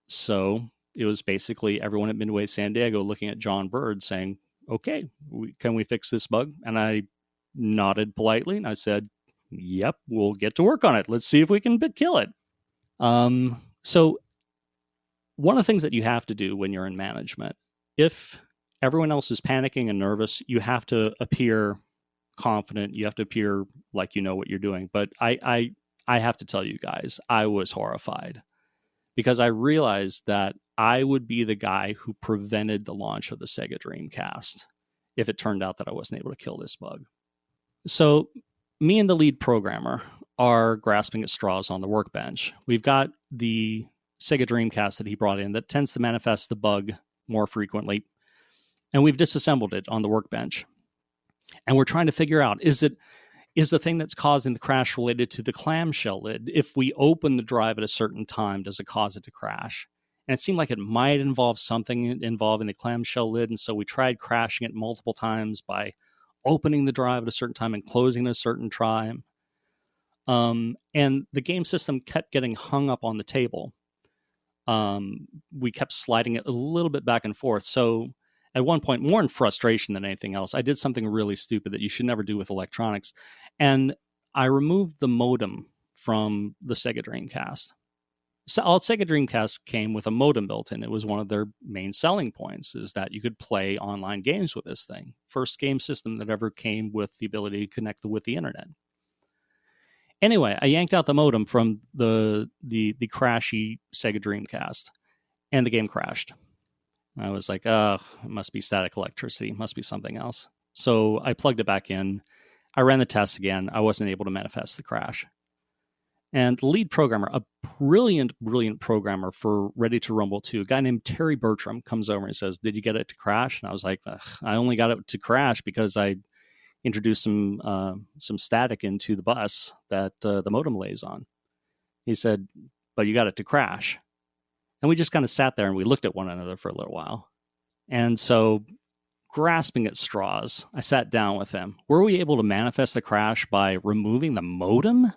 So it was basically everyone at Midway San Diego looking at John Bird saying, okay, can we fix this bug? And I nodded politely and I said, yep, we'll get to work on it. Let's see if we can kill it. So one of the things that you have to do when you're in management, if everyone else is panicking and nervous, you have to appear confident. You have to appear like you know what you're doing. But I have to tell you guys, I was horrified because I realized that I would be the guy who prevented the launch of the Sega Dreamcast if it turned out that I wasn't able to kill this bug. So me and the lead programmer are grasping at straws on the workbench. We've got the Sega Dreamcast that he brought in that tends to manifest the bug more frequently. And we've disassembled it on the workbench. And we're trying to figure out, is the thing that's causing the crash related to the clamshell lid? If we open the drive at a certain time, does it cause it to crash? And it seemed like it might involve something involving the clamshell lid. And so we tried crashing it multiple times by opening the drive at a certain time and closing at a certain time. And the game system kept getting hung up on the table. We kept sliding it a little bit back and forth. So at one point, more in frustration than anything else, I did something really stupid that you should never do with electronics. And I removed the modem from the Sega Dreamcast. So Sega Dreamcast came with a modem built in. It was one of their main selling points, is that you could play online games with this thing. First game system that ever came with the ability to connect with the internet. Anyway, I yanked out the modem from the crashy Sega Dreamcast, and the game crashed. I was like, it must be static electricity. It must be something else. So I plugged it back in. I ran the test again. I wasn't able to manifest the crash. And the lead programmer, a brilliant programmer for Ready to Rumble 2, a guy named Terry Bertram, comes over and says, did you get it to crash? And I was like, I only got it to crash because I introduced some static into the bus that the modem lays on. He said, but you got it to crash. And we just kind of sat there and we looked at one another for a little while. And so, grasping at straws, I sat down with him. Were we able to manifest the crash by removing the modem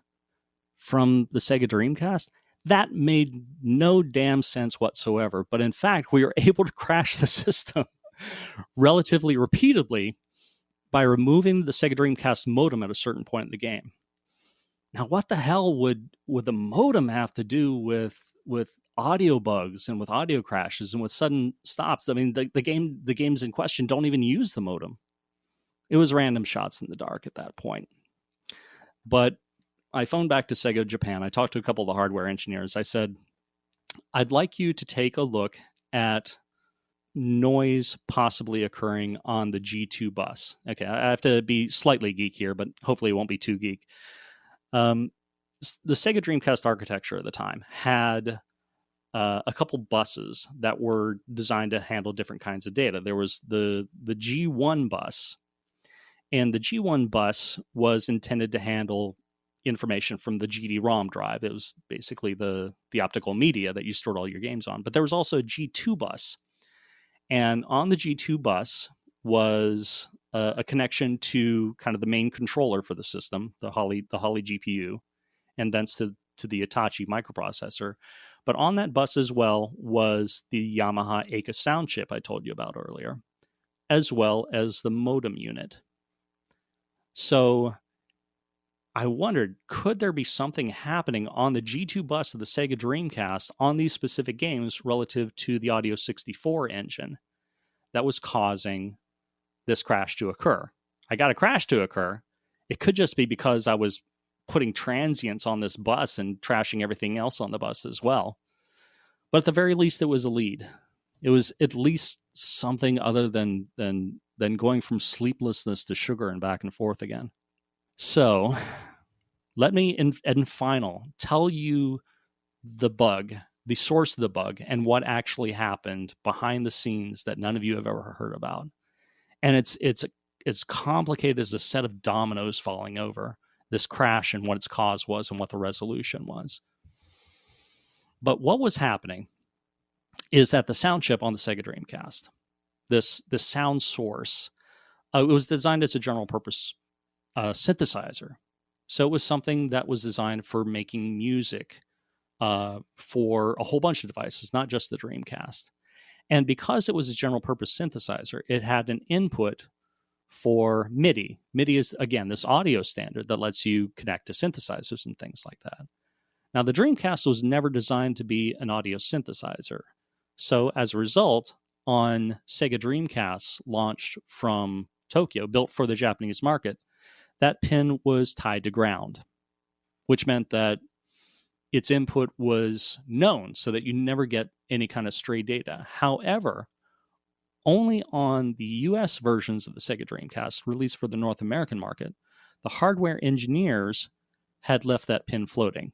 from the Sega Dreamcast? That made no damn sense whatsoever. But in fact, we were able to crash the system relatively repeatedly by removing the Sega Dreamcast modem at a certain point in the game. Now, what the hell would the modem have to do with audio bugs and with audio crashes and with sudden stops? I mean, the games in question don't even use the modem. It was random shots in the dark at that point. But I phoned back to Sega Japan. I talked to a couple of the hardware engineers. I said, I'd like you to take a look at noise possibly occurring on the G2 bus. Okay, I have to be slightly geek here, but hopefully it won't be too geek. The Sega Dreamcast architecture at the time had a couple buses that were designed to handle different kinds of data. There was the G1 bus, and the G1 bus was intended to handle information from the GD-ROM drive. It was basically the optical media that you stored all your games on. But there was also a G2 bus, and on the G2 bus was a connection to kind of the main controller for the system, the Holly GPU, and thence to the Hitachi microprocessor. But on that bus as well was the Yamaha Aka sound chip I told you about earlier, as well as the modem unit. So I wondered, could there be something happening on the G2 bus of the Sega Dreamcast on these specific games relative to the Audio 64 engine that was causing this crash to occur? I got a crash to occur. It could just be because I was putting transients on this bus and trashing everything else on the bus as well. But at the very least, it was a lead. It was at least something other than going from sleeplessness to sugar and back and forth again. So let me, in final, tell you the bug, the source of the bug, and what actually happened behind the scenes that none of you have ever heard about. And it's complicated as a set of dominoes falling over, this crash and what its cause was and what the resolution was. But what was happening is that the sound chip on the Sega Dreamcast, this sound source, it was designed as a general purpose synthesizer. So it was something that was designed for making music for a whole bunch of devices, not just the Dreamcast. And because it was a general purpose synthesizer, it had an input for MIDI. MIDI is, again, this audio standard that lets you connect to synthesizers and things like that. Now, the Dreamcast was never designed to be an audio synthesizer. So as a result, on Sega Dreamcasts launched from Tokyo, built for the Japanese market, that pin was tied to ground, which meant that its input was known so that you never get any kind of stray data. However, only on the US versions of the Sega Dreamcast released for the North American market, the hardware engineers had left that pin floating.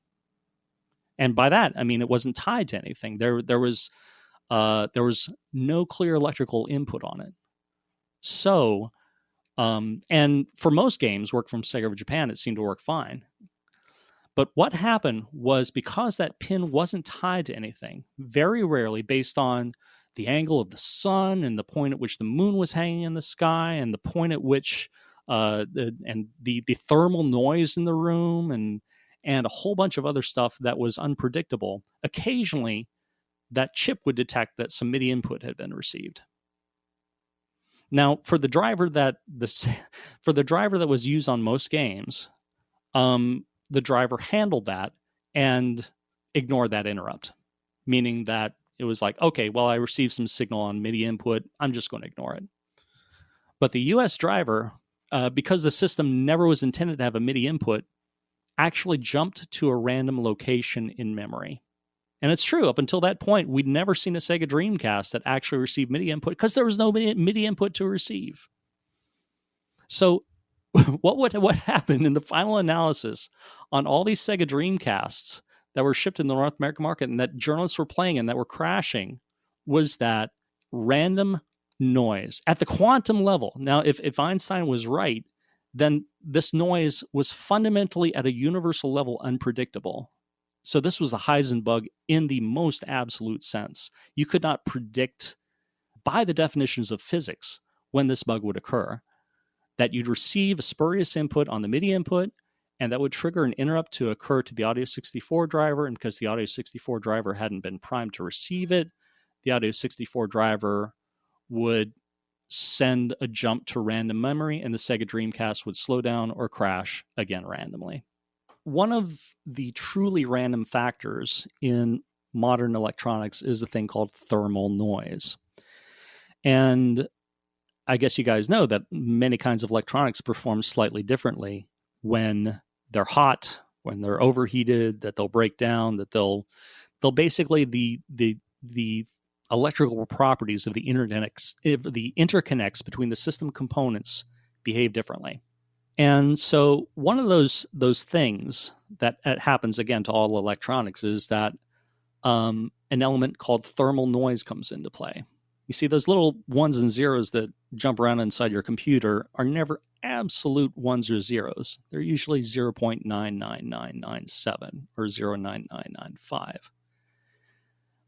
And by that, I mean, it wasn't tied to anything. There was no clear electrical input on it. So, and for most games work from Sega of Japan, it seemed to work fine. But what happened was, because that pin wasn't tied to anything, very rarely based on the angle of the sun and the point at which the moon was hanging in the sky and the point at which the thermal noise in the room and a whole bunch of other stuff that was unpredictable, occasionally that chip would detect that some MIDI input had been received. Now, for the driver that was used on most games, the driver handled that and ignored that interrupt, meaning that it was like, okay, well, I received some signal on MIDI input, I'm just going to ignore it. But the US driver, because the system never was intended to have a MIDI input, actually jumped to a random location in memory. And it's true, up until that point, we'd never seen a Sega Dreamcast that actually received MIDI input because there was no MIDI input to receive. So what happened in the final analysis on all these Sega Dreamcasts that were shipped in the North American market and that journalists were playing and that were crashing was that random noise at the quantum level. Now, if Einstein was right, then this noise was fundamentally at a universal level unpredictable. So this was a Heisenbug in the most absolute sense. You could not predict by the definitions of physics when this bug would occur, that you'd receive a spurious input on the MIDI input, and that would trigger an interrupt to occur to the Audio 64 driver. And because the Audio 64 driver hadn't been primed to receive it, the Audio 64 driver would send a jump to random memory, and the Sega Dreamcast would slow down or crash again randomly. One of the truly random factors in modern electronics is a thing called thermal noise. And I guess you guys know that many kinds of electronics perform slightly differently when they're hot, when they're overheated, that they'll break down, that they'll basically the electrical properties of the interconnects between the system components behave differently. And so one of those things that happens again to all electronics is that an element called thermal noise comes into play. You see, those little ones and zeros that jump around inside your computer are never absolute ones or zeros. They're usually 0.99997 or 0.9995.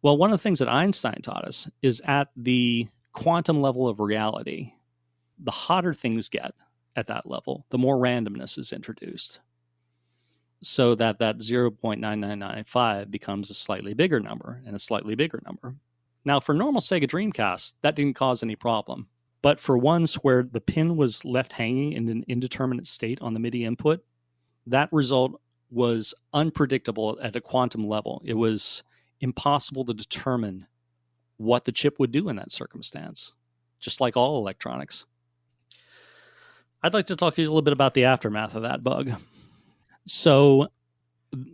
Well, one of the things that Einstein taught us is at the quantum level of reality, the hotter things get at that level, the more randomness is introduced. So that 0.9995 becomes a slightly bigger number and a slightly bigger number. Now, for normal Sega Dreamcast, that didn't cause any problem. But for ones where the pin was left hanging in an indeterminate state on the MIDI input, that result was unpredictable at a quantum level. It was impossible to determine what the chip would do in that circumstance, just like all electronics. I'd like to talk to you a little bit about the aftermath of that bug. So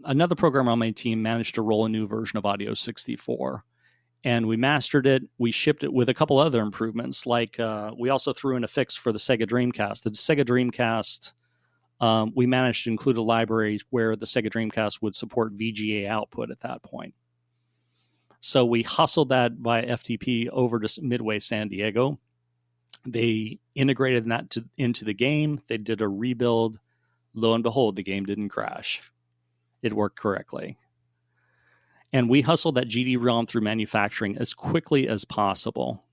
another programmer on my team managed to roll a new version of Audio 64. And we mastered it. We shipped it with a couple other improvements. Like we also threw in a fix for the Sega Dreamcast. The Sega Dreamcast, we managed to include a library where the Sega Dreamcast would support VGA output at that point. So we hustled that via FTP over to Midway San Diego. They integrated that into the game. They did a rebuild. Lo and behold, the game didn't crash. It worked correctly. And we hustled that GD-ROM through manufacturing as quickly as possible.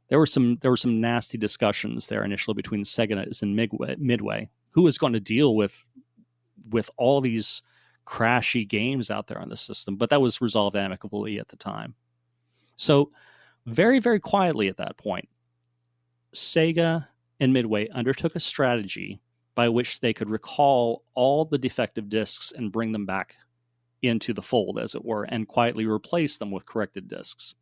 There were some nasty discussions there initially between Sega and Midway. Who was going to deal with all these crashy games out there on the system? But that was resolved amicably at the time. So very, very quietly at that point, Sega and Midway undertook a strategy by which they could recall all the defective discs and bring them back into the fold, as it were, and quietly replace them with corrected discs.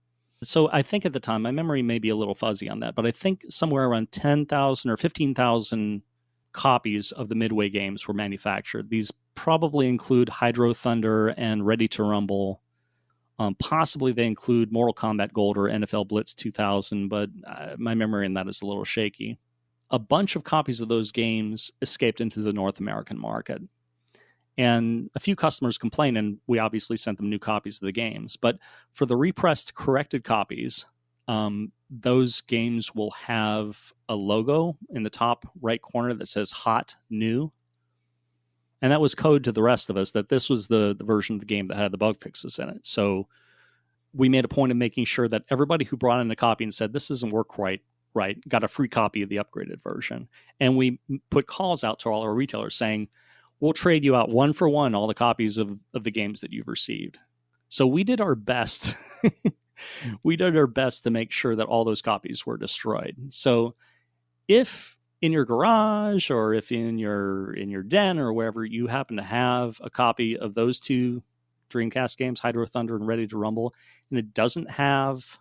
So I think at the time, my memory may be a little fuzzy on that, but I think somewhere around 10,000 or 15,000 copies of the Midway games were manufactured. These probably include Hydro Thunder and Ready to Rumble. Possibly they include Mortal Kombat Gold or NFL Blitz 2000, but my memory in that is a little shaky. A bunch of copies of those games escaped into the North American market. And a few customers complained, and we obviously sent them new copies of the games. But for the repressed, corrected copies, those games will have a logo in the top right corner that says Hot New. And that was code to the rest of us that this was the version of the game that had the bug fixes in it. So we made a point of making sure that everybody who brought in a copy and said, this doesn't work right, got a free copy of the upgraded version. And we put calls out to all our retailers saying, we'll trade you out one for one all the copies of the games that you've received. So we did our best. We did our best to make sure that all those copies were destroyed. So if in your garage or if in your den or wherever you happen to have a copy of those two Dreamcast games, Hydro Thunder and Ready to Rumble, and it doesn't have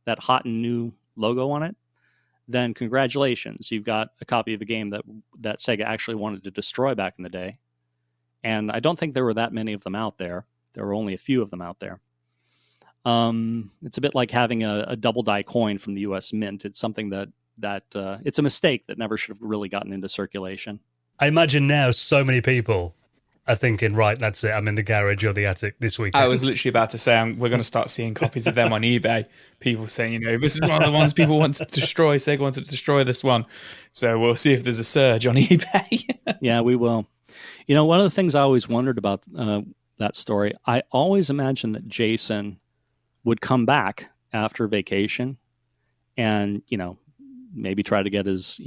that hot and new logo on it, then congratulations. You've got a copy of a game that Sega actually wanted to destroy back in the day. And I don't think there were that many of them out there. There were only a few of them out there. It's a bit like having a double die coin from the U.S. Mint. It's something that it's a mistake that never should have really gotten into circulation. I imagine now so many people are thinking, right, that's it. I'm in the garage or the attic this weekend. I was literally about to say we're going to start seeing copies of them on eBay. People saying, this is one of the ones people want to destroy. Sega wanted to destroy this one. So we'll see if there's a surge on eBay. Yeah, we will. One of the things I always wondered about that story, I always imagined that Jason would come back after vacation and, maybe try to get his,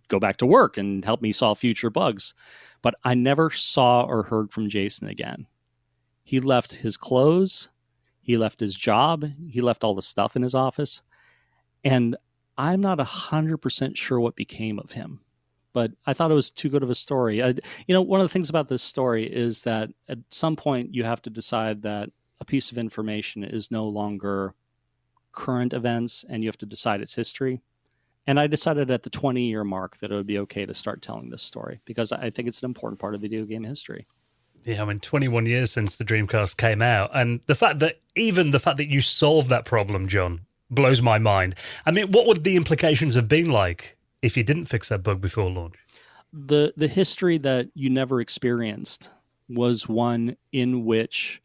go back to work and help me solve future bugs. But I never saw or heard from Jason again. He left his clothes, he left his job, he left all the stuff in his office, and I'm not 100% sure what became of him. But I thought it was too good of a story. One of the things about this story is that at some point you have to decide that a piece of information is no longer current events, and you have to decide its history. And I decided at the 20-year mark that it would be okay to start telling this story, because I think it's an important part of video game history. Yeah, 21 years since the Dreamcast came out. And the fact that you solved that problem, John, blows my mind. I mean, what would the implications have been like if you didn't fix that bug before launch? The history that you never experienced was one in which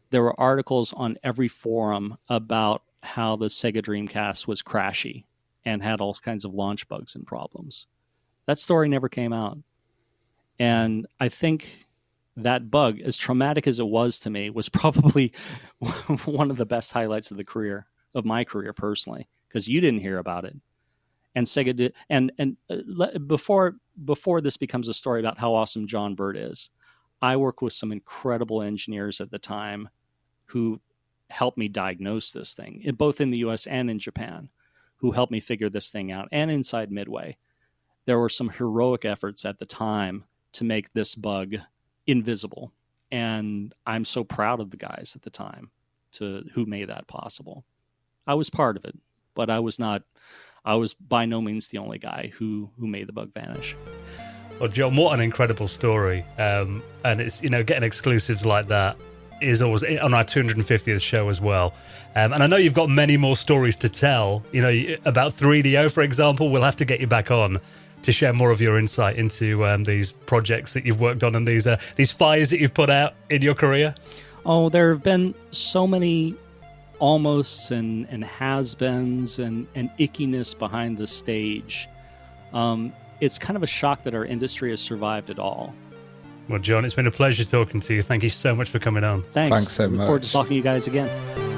there were articles on every forum about how the Sega Dreamcast was crashy and had all kinds of launch bugs and problems. That story never came out. And I think that bug, as traumatic as it was to me, was probably one of the best highlights of my career personally, because you didn't hear about it. And Sega did. And before this becomes a story about how awesome John Bird is, I worked with some incredible engineers at the time who helped me diagnose this thing, both in the US and in Japan, who helped me figure this thing out. And inside Midway, there were some heroic efforts at the time to make this bug invisible. And I'm so proud of the guys at the time who made that possible. I was part of it, but I was by no means the only guy who made the bug vanish. Well, John, what an incredible story. And it's, getting exclusives like that is always on our 250th show as well. And I know you've got many more stories to tell, about 3DO, for example. We'll have to get you back on to share more of your insight into these projects that you've worked on and these fires that you've put out in your career. Oh, there have been so many almosts and has-beens and ickiness behind the stage. It's kind of a shock that our industry has survived at all. Well, John, it's been a pleasure talking to you. Thank you so much for coming on. Thanks so much. Look forward to talking to you guys again.